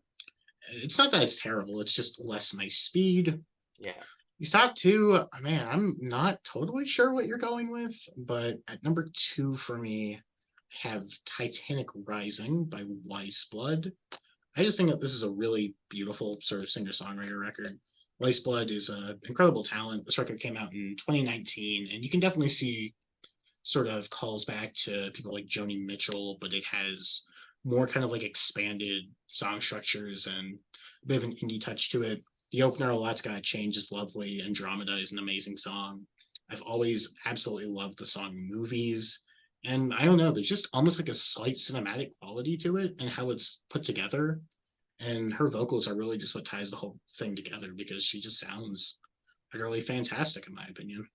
Speaker 1: It's not that it's terrible, it's just less my speed.
Speaker 2: Yeah.
Speaker 1: These top two, man, I'm not totally sure what you're going with, but at number 2 for me, I have Titanic Rising by Weiss Blood. I just think that this is a really beautiful sort of singer-songwriter record. Weiss Blood is an incredible talent. This record came out in 2019, and you can definitely see sort of calls back to people like Joni Mitchell, but it has more kind of like expanded song structures and a bit of an indie touch to it. The opener, A Lot's Gotta Change, is lovely. Andromeda is an amazing song. I've always absolutely loved the song Movies. And I don't know, there's just almost like a slight cinematic quality to it and how it's put together. And her vocals are really just what ties the whole thing together because she just sounds utterly fantastic, in my opinion.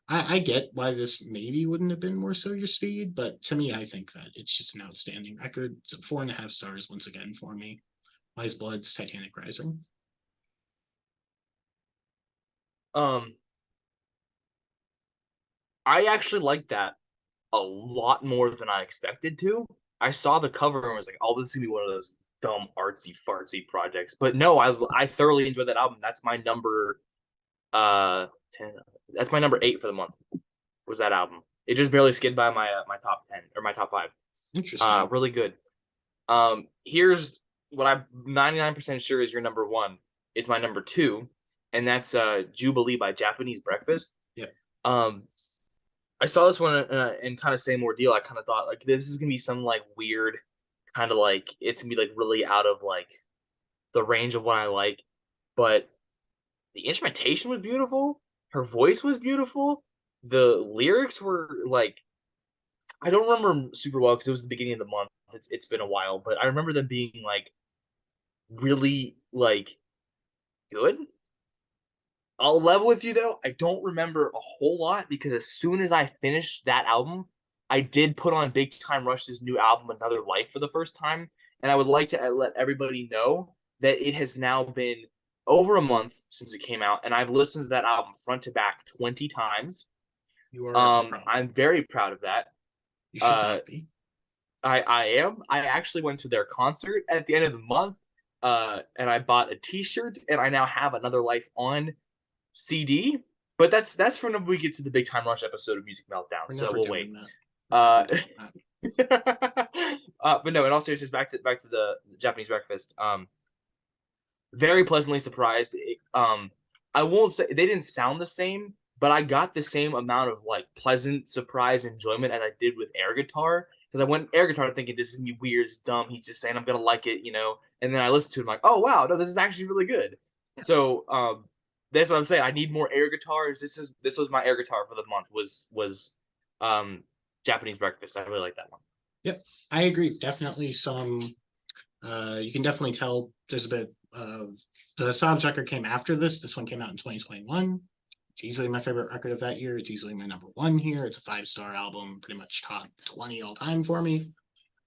Speaker 1: I get why this maybe wouldn't have been more so your speed, but to me, I think that it's just an outstanding record. It's 4.5 stars once again for me. Wise Blood's Titanic Rising.
Speaker 2: Um, I actually like that a lot more than I expected to. I saw the cover and was like, "Oh, this is gonna be one of those dumb artsy fartsy projects." But no, I thoroughly enjoyed that album. That's my number 10. That's my number 8 for the month. Was that album? It just barely skid by my top 10 or my top 5.
Speaker 1: Interesting.
Speaker 2: Really good. Here's what I'm 99% sure is your number 1. Is my number 2, and that's Jubilee by Japanese Breakfast.
Speaker 1: Yeah.
Speaker 2: I saw this one and kind of same ordeal. I kind of thought like this is gonna be some like weird kind of like it's gonna be like really out of like the range of what I like, but the instrumentation was beautiful. Her voice was beautiful. The lyrics were like I don't remember super well because it was the beginning of the month. It's been a while, but I remember them being like really like good. I'll level with you though. I don't remember a whole lot because as soon as I finished that album, I did put on Big Time Rush's new album, Another Life, for the first time. And I would like to let everybody know that it has now been over a month since it came out, and I've listened to that album front to back 20 times.
Speaker 1: You are proud.
Speaker 2: I'm very proud of that.
Speaker 1: You should not be.
Speaker 2: I am. I actually went to their concert at the end of the month, and I bought a T-shirt, and I now have Another Life on CD, but that's for when we get to the Big Time Rush episode of Music Meltdown. So we'll wait. But no, in all seriousness, back to the Japanese Breakfast. Very pleasantly surprised. I won't say they didn't sound the same, but I got the same amount of like pleasant surprise enjoyment as I did with air guitar. Because I went air guitar thinking this is gonna be weird, it's dumb. He's just saying I'm gonna like it, And then I listened to it, I'm like, oh wow, no, this is actually really good. So that's what I'm saying. I need more air guitars. This was my air guitar for the month. Was Japanese Breakfast. I really like that one.
Speaker 1: Yep, I agree. Definitely some. You can definitely tell there's a bit of the Sobs record came after this. This one came out in 2021. It's easily my favorite record of that year. It's easily my number one here. It's a 5-star album, pretty much top 20 all time for me.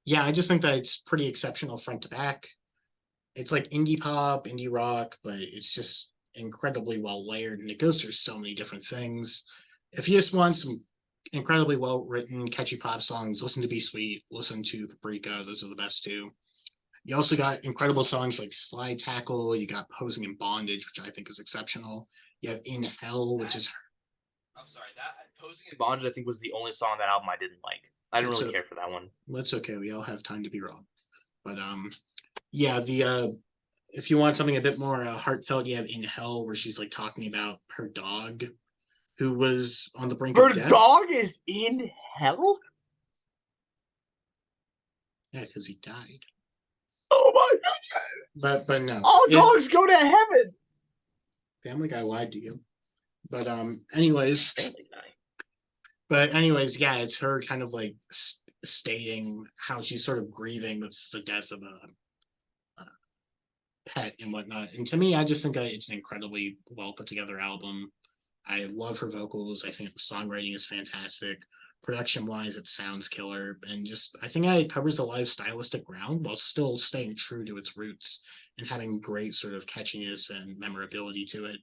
Speaker 1: Yeah, I just think that it's pretty exceptional front to back. It's like indie pop, indie rock, but it's just incredibly well layered and it goes through so many different things. If you just want some incredibly well written, catchy pop songs, listen to Be Sweet, listen to Paprika. Those are the best two. You also got incredible songs like Slide Tackle. You got Posing in Bondage, which I think is exceptional. You have In Hell, which is.
Speaker 2: I'm sorry, that Posing in Bondage I think was the only song on that album I didn't like. I didn't really care for that one.
Speaker 1: That's okay. We all have time to be wrong. But yeah, if you want something a bit more heartfelt, you have In Hell, where she's like talking about her dog, who was on the brink of death.
Speaker 2: Her dog is in hell?
Speaker 1: Yeah, because he died.
Speaker 2: Oh my god!
Speaker 1: But no.
Speaker 2: All dogs go to heaven.
Speaker 1: Family Guy lied to you. But anyways. But anyways, yeah, it's her kind of like stating how she's sort of grieving with the death of a pet and whatnot. And to me, I just think it's an incredibly well put together album. I love her vocals. I think the songwriting is fantastic. Production wise, it sounds killer. And just, I think it covers a lot of stylistic ground while still staying true to its roots and having great sort of catchiness and memorability to it.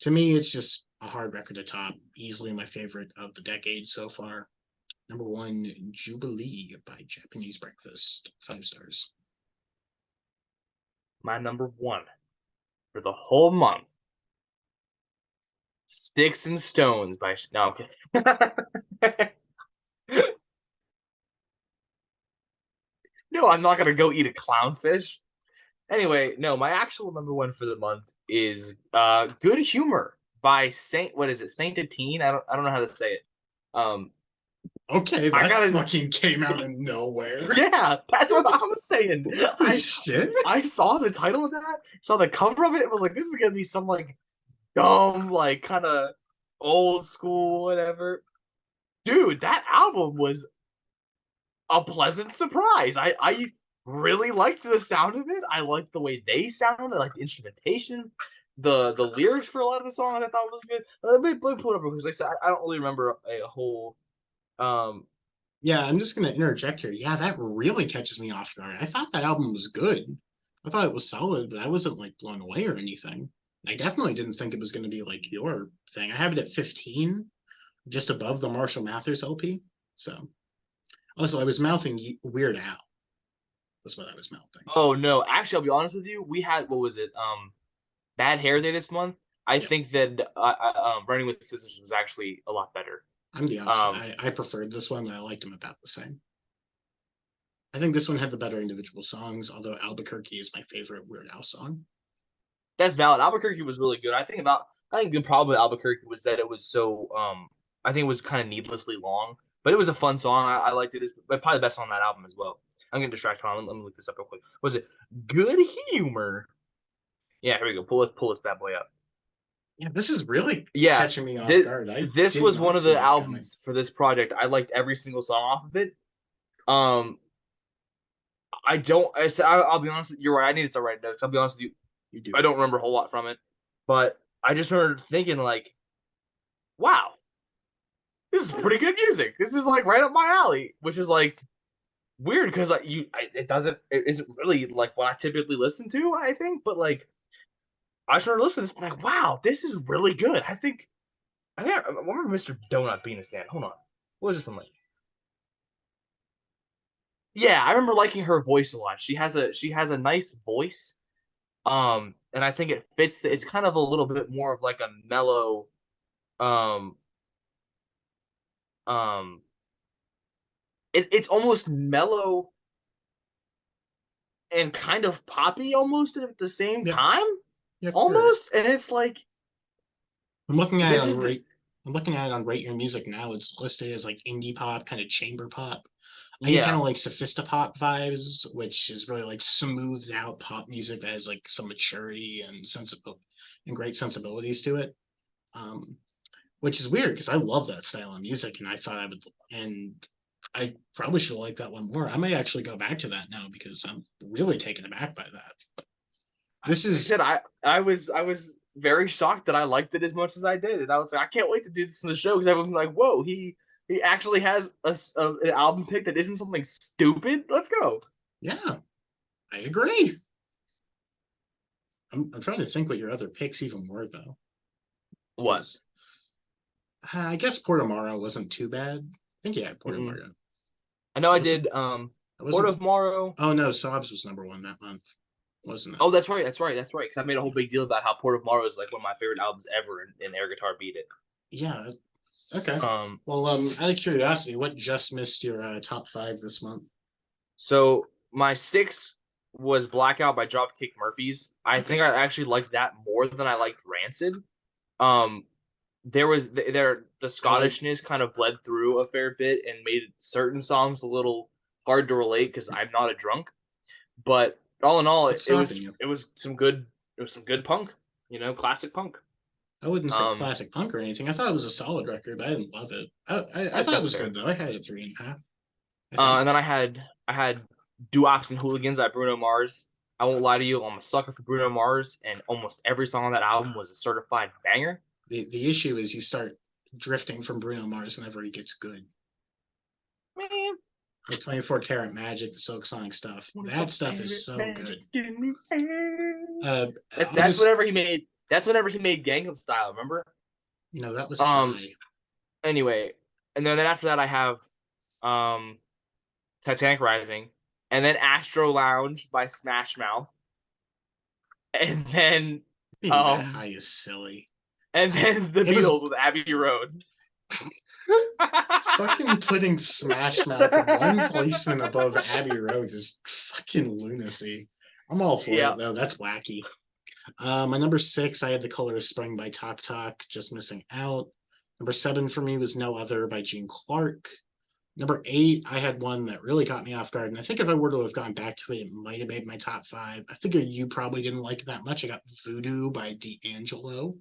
Speaker 1: To me, it's just a hard record to top. Easily my favorite of the decade so far. Number one, Jubilee by Japanese Breakfast. 5 stars.
Speaker 2: My number one for the whole month. Sticks and Stones by no. Okay. No, I'm not gonna go eat a clownfish. Anyway, no, my actual number one for the month is Good Humor by Saint. What is it? Saint Etienne? I don't know how to say it.
Speaker 1: Okay, that fucking came out of nowhere.
Speaker 2: Yeah, that's what I was saying.
Speaker 1: Shit.
Speaker 2: I saw the title of that, saw the cover of it, and was like, this is gonna be some like dumb, like kind of old school, whatever. Dude, that album was a pleasant surprise. I really liked the sound of it. I liked the way they sounded. I liked the instrumentation. The lyrics for a lot of the songs I thought was good. Let me pull it up because like I said, I don't really remember a whole.
Speaker 1: Yeah, I'm just gonna interject here. Yeah, that really catches me off guard. I thought that album was good. I thought it was solid, but I wasn't like blown away or anything. I definitely didn't think it was gonna be like your thing. I have it at 15, just above the Marshall Mathers LP. So, also I was mouthing Weird Al. That's what I was mouthing.
Speaker 2: Oh no, actually, I'll be honest with you. We had what was it? Bad Hair Day this month. I think that Running with Scissors was actually a lot better.
Speaker 1: I'm the opposite. I preferred this one, but I liked them about the same. I think this one had the better individual songs, although Albuquerque is my favorite Weird Al song.
Speaker 2: That's valid. Albuquerque was really good. I think the problem with Albuquerque was that it was so I think it was kind of needlessly long, but it was a fun song. I liked it. It's probably the best on that album as well. I'm getting distracted. Let me look this up real quick. Was it Good Humor? Yeah, here we go. Pull this bad boy up.
Speaker 1: Yeah, this is really catching me off guard.
Speaker 2: This was one of the albums for this project. I liked every single song off of it. I'll be honest with you. You're right. I need to start writing notes. I'll be honest with you.
Speaker 1: You do.
Speaker 2: I don't remember a whole lot from it, but I just remember thinking like, wow, this is pretty good music. This is like right up my alley, which is like weird because it isn't really like what I typically listen to, I think, but like I started listening to this and like, wow, this is really good. I remember Mr. Donut being a stand. Hold on. What was this one like? Yeah, I remember liking her voice a lot. She has a nice voice. And I think it fits it's kind of a little bit more of like a mellow it's almost mellow and kind of poppy almost at the same time. Yep, almost, right. And it's like
Speaker 1: I'm looking at it I'm looking at it on Rate Your Music now. It's listed as like indie pop, kind of chamber pop. I get kind
Speaker 2: Yeah.
Speaker 1: of like sophistopop vibes, which is really like smoothed out pop music that has like some maturity and sensible and great sensibilities to it. Um, which is weird because I love that style of music, and I thought I would, and I probably should like that one more. I may actually go back to that now because I'm really taken aback by that. This
Speaker 2: Like I
Speaker 1: is
Speaker 2: said, I was very shocked that I liked it as much as I did, and I was like, I can't wait to do this in the show because everyone's like, whoa, he actually has an album pick that isn't something stupid. Let's go.
Speaker 1: yeah, I agree. I'm trying to think what your other picks even were though.
Speaker 2: What?
Speaker 1: 'Cause, I guess Portomaro wasn't too bad. I think yeah,
Speaker 2: Mm-mm.
Speaker 1: Portomaro.
Speaker 2: I know I
Speaker 1: Wasn't
Speaker 2: did.
Speaker 1: it
Speaker 2: Port
Speaker 1: wasn't
Speaker 2: of Morrow.
Speaker 1: oh no, Sobs was number one that month, wasn't it?
Speaker 2: Oh, that's right. That's right. That's right. Because I made a whole
Speaker 1: Yeah.
Speaker 2: big deal about how Port of Morrow is like one of my favorite albums ever, and air guitar beat it.
Speaker 1: Yeah. Okay.
Speaker 2: Um,
Speaker 1: Well, out of curiosity, what just missed your top five this month?
Speaker 2: so my six was Blackout by Dropkick Murphys. I
Speaker 1: Okay.
Speaker 2: think I actually liked that more than I liked Rancid. Um, the
Speaker 1: I like
Speaker 2: Scottishness kind of bled through a fair bit and made certain songs a little hard to relate because I'm not a drunk. But all in all,
Speaker 1: what's stopping you.
Speaker 2: it was some good punk, classic punk.
Speaker 1: I wouldn't say
Speaker 2: Um,
Speaker 1: classic punk or anything. I thought it was a solid record, but I didn't love it. I thought it
Speaker 2: that's
Speaker 1: was
Speaker 2: fair.
Speaker 1: good though. I had it 3.5. I think.
Speaker 2: And then I had Doo-Wops and Hooligans by Bruno Mars. I won't lie to you, I'm a sucker for Bruno Mars, and almost every song on that album was a certified banger.
Speaker 1: The issue is you start drifting from Bruno Mars whenever he gets good.
Speaker 2: Man,
Speaker 1: Like 24 Karat Magic, the Silk Sonic stuff. That stuff is so good.
Speaker 2: That's
Speaker 1: I'll
Speaker 2: that's
Speaker 1: just
Speaker 2: whenever he made that's whenever he made Gangnam Style. Remember?
Speaker 1: that was
Speaker 2: Um.
Speaker 1: Psy.
Speaker 2: Anyway, and then after that I have um Titanic Rising, and then Astro Lounge by Smash Mouth, and then
Speaker 1: Being that
Speaker 2: um
Speaker 1: high is silly.
Speaker 2: and then the
Speaker 1: It was
Speaker 2: Beatles with Abbey Road.
Speaker 1: fucking putting Smash Mouth one placement above Abbey Road is fucking lunacy. I'm all for
Speaker 2: Yeah.
Speaker 1: it though. That's wacky. My number 6, I had The Color of Spring by Talk Talk, just missing out. Number 7 for me was No Other by Gene Clark. Number 8, I had one that really caught me off guard, and I think if I were to have gone back to it, it might have made my top 5. I figure you probably didn't like it that much. I got Voodoo by D'Angelo.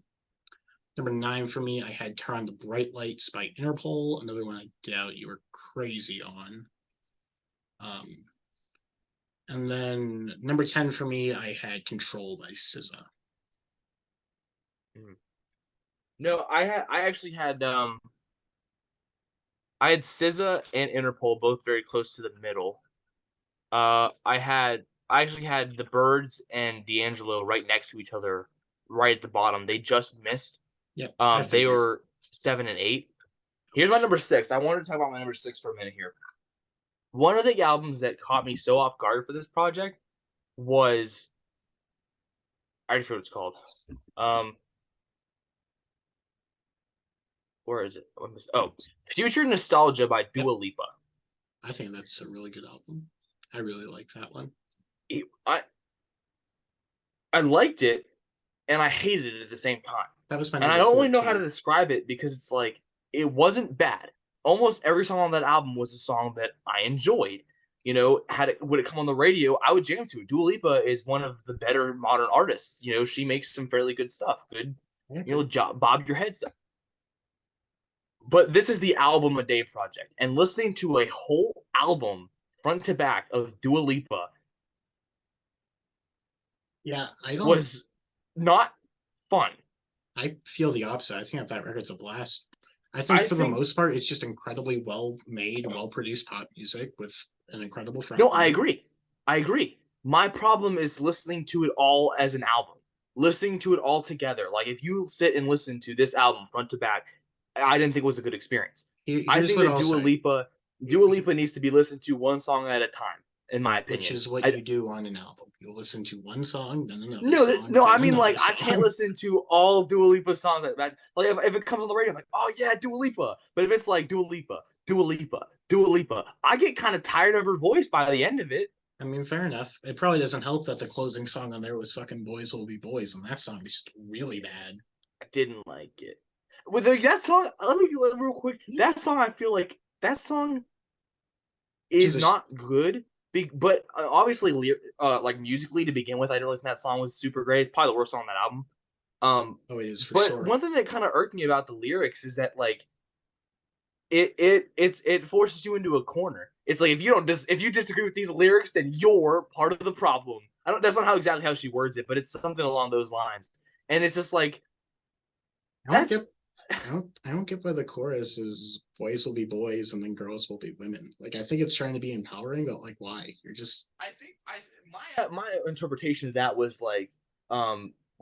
Speaker 1: Number 9 for me, I had Turn on the Bright Lights by Interpol, another one I doubt you were crazy on. And then number 10 for me, I had Control by SZA.
Speaker 2: No, I actually had I had SZA and Interpol both very close to the middle. I actually had the Birds and D'Angelo right next to each other, right at the bottom. They just missed.
Speaker 1: Yep, I
Speaker 2: They
Speaker 1: figured.
Speaker 2: were 7 and 8. Here's my number 6. I wanted to talk about my number 6 for a minute here. One of the albums that caught me so off guard for this project was I already forgot what it's called. Where is it? Oh, Future Nostalgia by Dua Lipa.
Speaker 1: I think that's a really good album. I really like that one.
Speaker 2: I liked it and I hated it at the same time.
Speaker 1: That was my
Speaker 2: And I
Speaker 1: number
Speaker 2: don't really
Speaker 1: 14.
Speaker 2: know how to describe it because it's like it wasn't bad. Almost every song on that album was a song that I enjoyed. Would it come on the radio, I would jam to it. Dua Lipa is one of the better modern artists. She makes some fairly good stuff. Good, bob your head stuff. But this is the album a day project, and listening to a whole album front to back of Dua Lipa
Speaker 1: Yeah,
Speaker 2: was not fun.
Speaker 1: I feel the opposite. I think that record's a blast. I think for the most part, it's just incredibly well made, well produced pop music with an incredible front.
Speaker 2: No, I agree. My problem is listening to it all as an album, listening to it all together. Like if you sit and listen to this album front to back, I didn't think it was a good experience. I think that Dua Lipa needs to be listened to one song at a time, in my opinion.
Speaker 1: Which is what you do on an album. You'll listen to one song, then another song.
Speaker 2: No, I mean like I can't listen to all Dua Lipa songs like that. Like if it comes on the radio, I'm like, oh yeah, Dua Lipa. But if it's like Dua Lipa, I get kind of tired of her voice by the end of it.
Speaker 1: I mean, fair enough. It probably doesn't help that the closing song on there was fucking Boys Will Be Boys, and that song is just really bad.
Speaker 2: I didn't like it. with that song, let me real quick. That song, I feel like that song is not good, but obviously, like musically to begin with, I don't think that song was super great. It's probably the worst song on that album.
Speaker 1: Oh, it is for
Speaker 2: but
Speaker 1: sure.
Speaker 2: one thing that kind of irked me about the lyrics is that like it forces you into a corner. It's like if you disagree with these lyrics, then you're part of the problem. That's not exactly how she words it, but it's something along those lines. And it's just like
Speaker 1: I don't get why the chorus is boys will be boys and then girls will be women. Like I think it's trying to be empowering, but like why? You're just
Speaker 2: I think my interpretation of that was like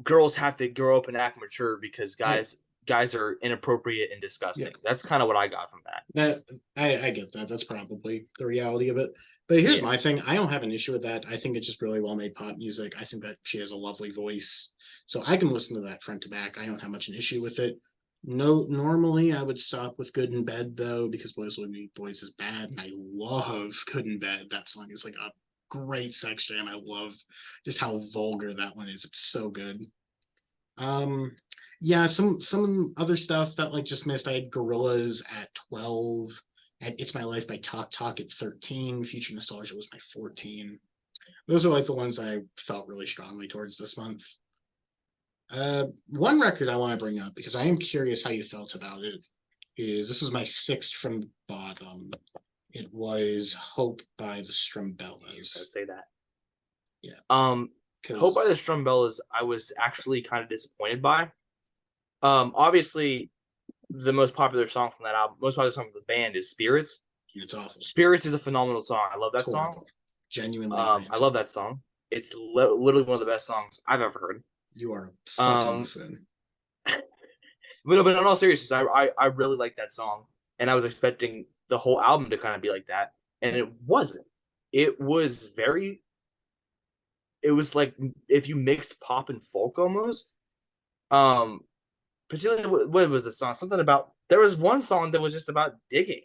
Speaker 2: girls have to grow up and act mature because guys are inappropriate and disgusting. Yeah. That's kind of what I got from that.
Speaker 1: I get that. That's probably the reality of it. But here's my thing. I don't have an issue with that. I think it's just really well made pop music. I think that she has a lovely voice. So I can listen to that front to back. I don't have much an issue with it. No, normally I would stop with Good in Bed though, because Boys Will Be Boys is bad. And I love Good in Bed. That song is like a great sex jam. I love just how vulgar that one is. It's so good. Yeah, some other stuff that like just missed. I had Gorillas at 12. And It's My Life by Talk Talk at 13. Future Nostalgia was my 14. Those are like the ones I felt really strongly towards this month. One record I want to bring up because I am curious how you felt about it is this was my 6th from the bottom. It was Hope by the Strumbellas.
Speaker 2: Say that.
Speaker 1: Yeah.
Speaker 2: Hope by the Strumbellas, I was actually kind of disappointed by. Obviously, the most popular song from that album, most popular song from the band is Spirits.
Speaker 1: It's awful.
Speaker 2: Spirits is a phenomenal song. I love that song.
Speaker 1: Genuinely.
Speaker 2: I love that song. It's literally one of the best songs I've ever heard.
Speaker 1: You are a fucking buffoon.
Speaker 2: But in all seriousness, I really like that song, and I was expecting the whole album to kind of be like that, and it wasn't. It was like if you mixed pop and folk almost. Particularly, what was the song? Something about there was one song that was just about digging.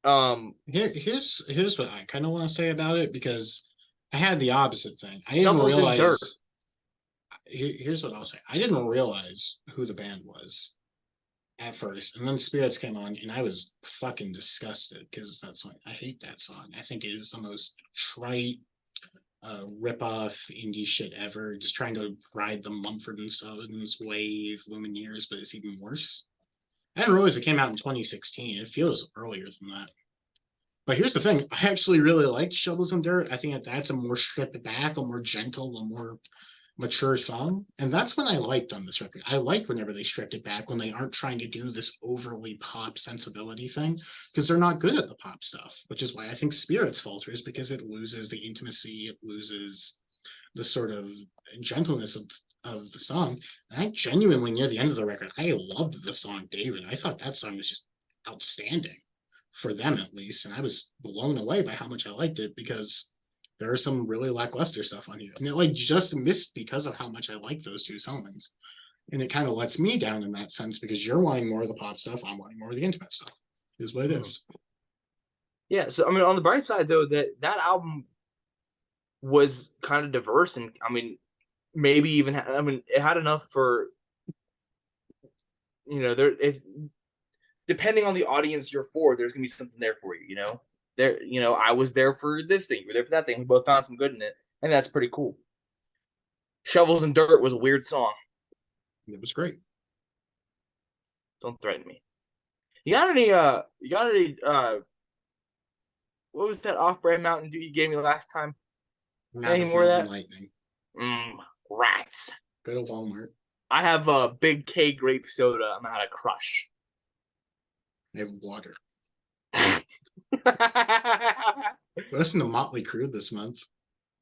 Speaker 1: Here's what I kind of want to say about it because I had the opposite thing. I didn't realize. Here's what I'll say. I didn't realize who the band was at first, and then Spirits came on, and I was fucking disgusted because that song. I hate that song. I think it is the most trite, rip-off indie shit ever. Just trying to ride the Mumford and Sons wave, Lumineers, but it's even worse. I didn't realize it came out in 2016. It feels earlier than that. But here's the thing. I actually really liked Shovels and Dirt. I think that's a more stripped back, a more gentle, a more mature song. And that's when I liked on this record. I like whenever they stripped it back, when they aren't trying to do this overly pop sensibility thing, because they're not good at the pop stuff, which is why I think Spirits falters, because it loses the intimacy, it loses the sort of gentleness of the song. And I genuinely, near the end of the record, I loved the song David. I thought that song was just outstanding for them, at least. And I was blown away by how much I liked it, because there are some really lackluster stuff on here. And it like just missed because of how much I like those two songs. And it kind of lets me down in that sense, because you're wanting more of the pop stuff, I'm wanting more of the intimate stuff. Is what it is.
Speaker 2: Yeah, so I mean, on the bright side though, that album was kind of diverse, and I mean, maybe even it had enough for, depending on the audience you're for, there's gonna be something there for you. I was there for this thing, you're there for that thing. We both found some good in it, and that's pretty cool. Shovels and Dirt was a weird song.
Speaker 1: It was great.
Speaker 2: Don't threaten me. You got any what was that off-brand Mountain Dew you gave me last time? Any more of that?
Speaker 1: Lightning.
Speaker 2: Rats.
Speaker 1: Go to Walmart.
Speaker 2: I have a big K grape soda. I'm out of Crush.
Speaker 1: I have water. Listen to Motley Crue this month.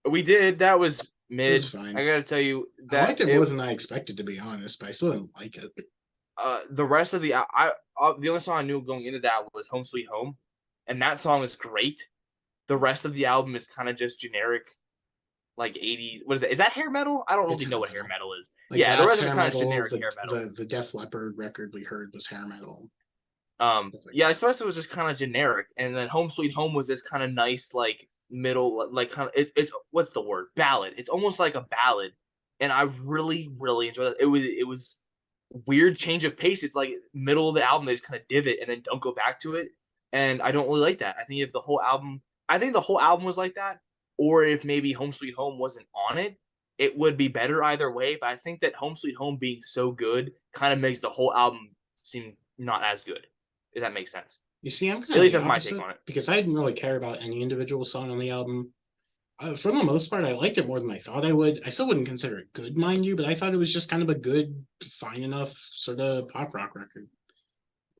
Speaker 2: We did. That was mid. It was
Speaker 1: fine.
Speaker 2: I gotta tell you,
Speaker 1: I liked it more than I expected, to be honest, but I still didn't like it.
Speaker 2: The rest of the only song I knew going into that was Home Sweet Home, and that song is great. The rest of the album is kind of just generic, like 80s. What is it? Is that hair metal? I don't really know what hair metal is. Like, yeah, the rest of it kind of generic hair metal.
Speaker 1: The Def Leppard record we heard was hair metal.
Speaker 2: Yeah, the rest of it was just kind of generic, and then Home Sweet Home was this kind of nice, like middle, like kind of it's what's the word? Ballad. It's almost like a ballad, and I really really enjoyed it. It was weird change of pace. It's like middle of the album, they just kind of divot and then don't go back to it. And I don't really like that. I think if the whole album, was like that, or if maybe Home Sweet Home wasn't on it, it would be better either way. But I think that Home Sweet Home being so good kind of makes the whole album seem not as good, if that makes sense.
Speaker 1: You see, I'm kind
Speaker 2: At
Speaker 1: of
Speaker 2: least
Speaker 1: the
Speaker 2: that's my
Speaker 1: opposite,
Speaker 2: take on it.
Speaker 1: because I didn't really care about any individual song on the album. For the most part, I liked it more than I thought I would. I still wouldn't consider it good, mind you, but I thought it was just kind of a good, fine enough sort of pop rock record.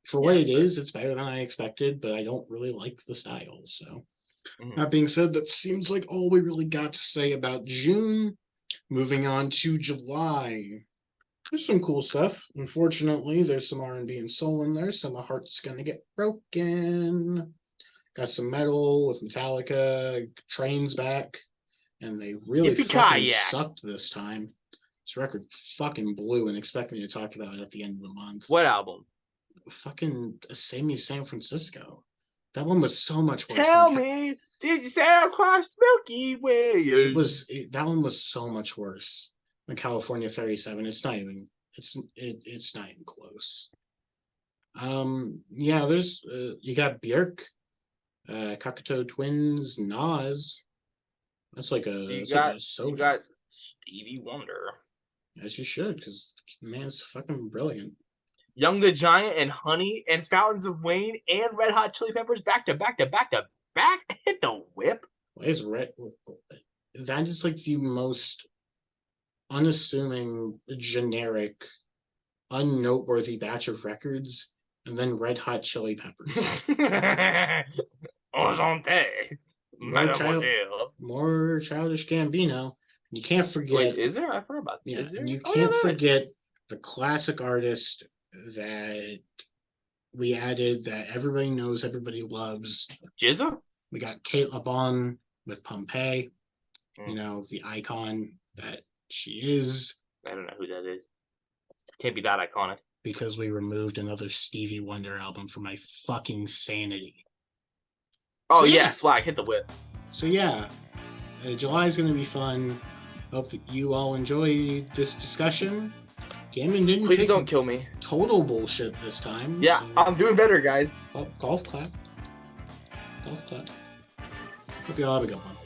Speaker 1: For what it is, it's better than I expected, but I don't really like the style. So, that being said, that seems like all we really got to say about June. Moving on to July. There's some cool stuff. Unfortunately, there's some R&B and soul in there, so my heart's gonna get broken. Got some metal with Metallica, Train's back, and they really fucking sucked this time. This record fucking blew, and expect me to talk about it at the end of the month.
Speaker 2: What album?
Speaker 1: Fucking Save Me San Francisco. That one was so much worse.
Speaker 2: Tell me, did you sail across the Milky Way?
Speaker 1: That one was so much worse than California 37. It's not even close. Yeah, there's you got Björk, Kakato Twins, Nas. That's like a soda.
Speaker 2: You got Stevie Wonder.
Speaker 1: As you should, because man's fucking brilliant.
Speaker 2: Young the Giant and Honey and Fountains of Wayne and Red Hot Chili Peppers back to back. Hit the whip.
Speaker 1: Why is that is like the most unassuming, generic, unnoteworthy batch of records, and then Red Hot Chili Peppers. More Childish Gambino. You can't forget.
Speaker 2: Wait, is there? I forgot about that.
Speaker 1: Yeah, and you can't forget the classic artist that we added that everybody knows, everybody loves.
Speaker 2: Jizza?
Speaker 1: We got Kate LeBon with Pompeii, you know, the icon that she is.
Speaker 2: I don't know who that is. Can't be that iconic.
Speaker 1: Because we removed another Stevie Wonder album for my fucking sanity.
Speaker 2: Oh, so, yeah, swag, hit the whip.
Speaker 1: So, yeah, July is going to be fun. Hope that you all enjoy this discussion. Gammon didn't
Speaker 2: Please don't kill me.
Speaker 1: Total bullshit this time.
Speaker 2: Yeah, so. I'm doing better, guys.
Speaker 1: Golf clap. Hope you all have a good one.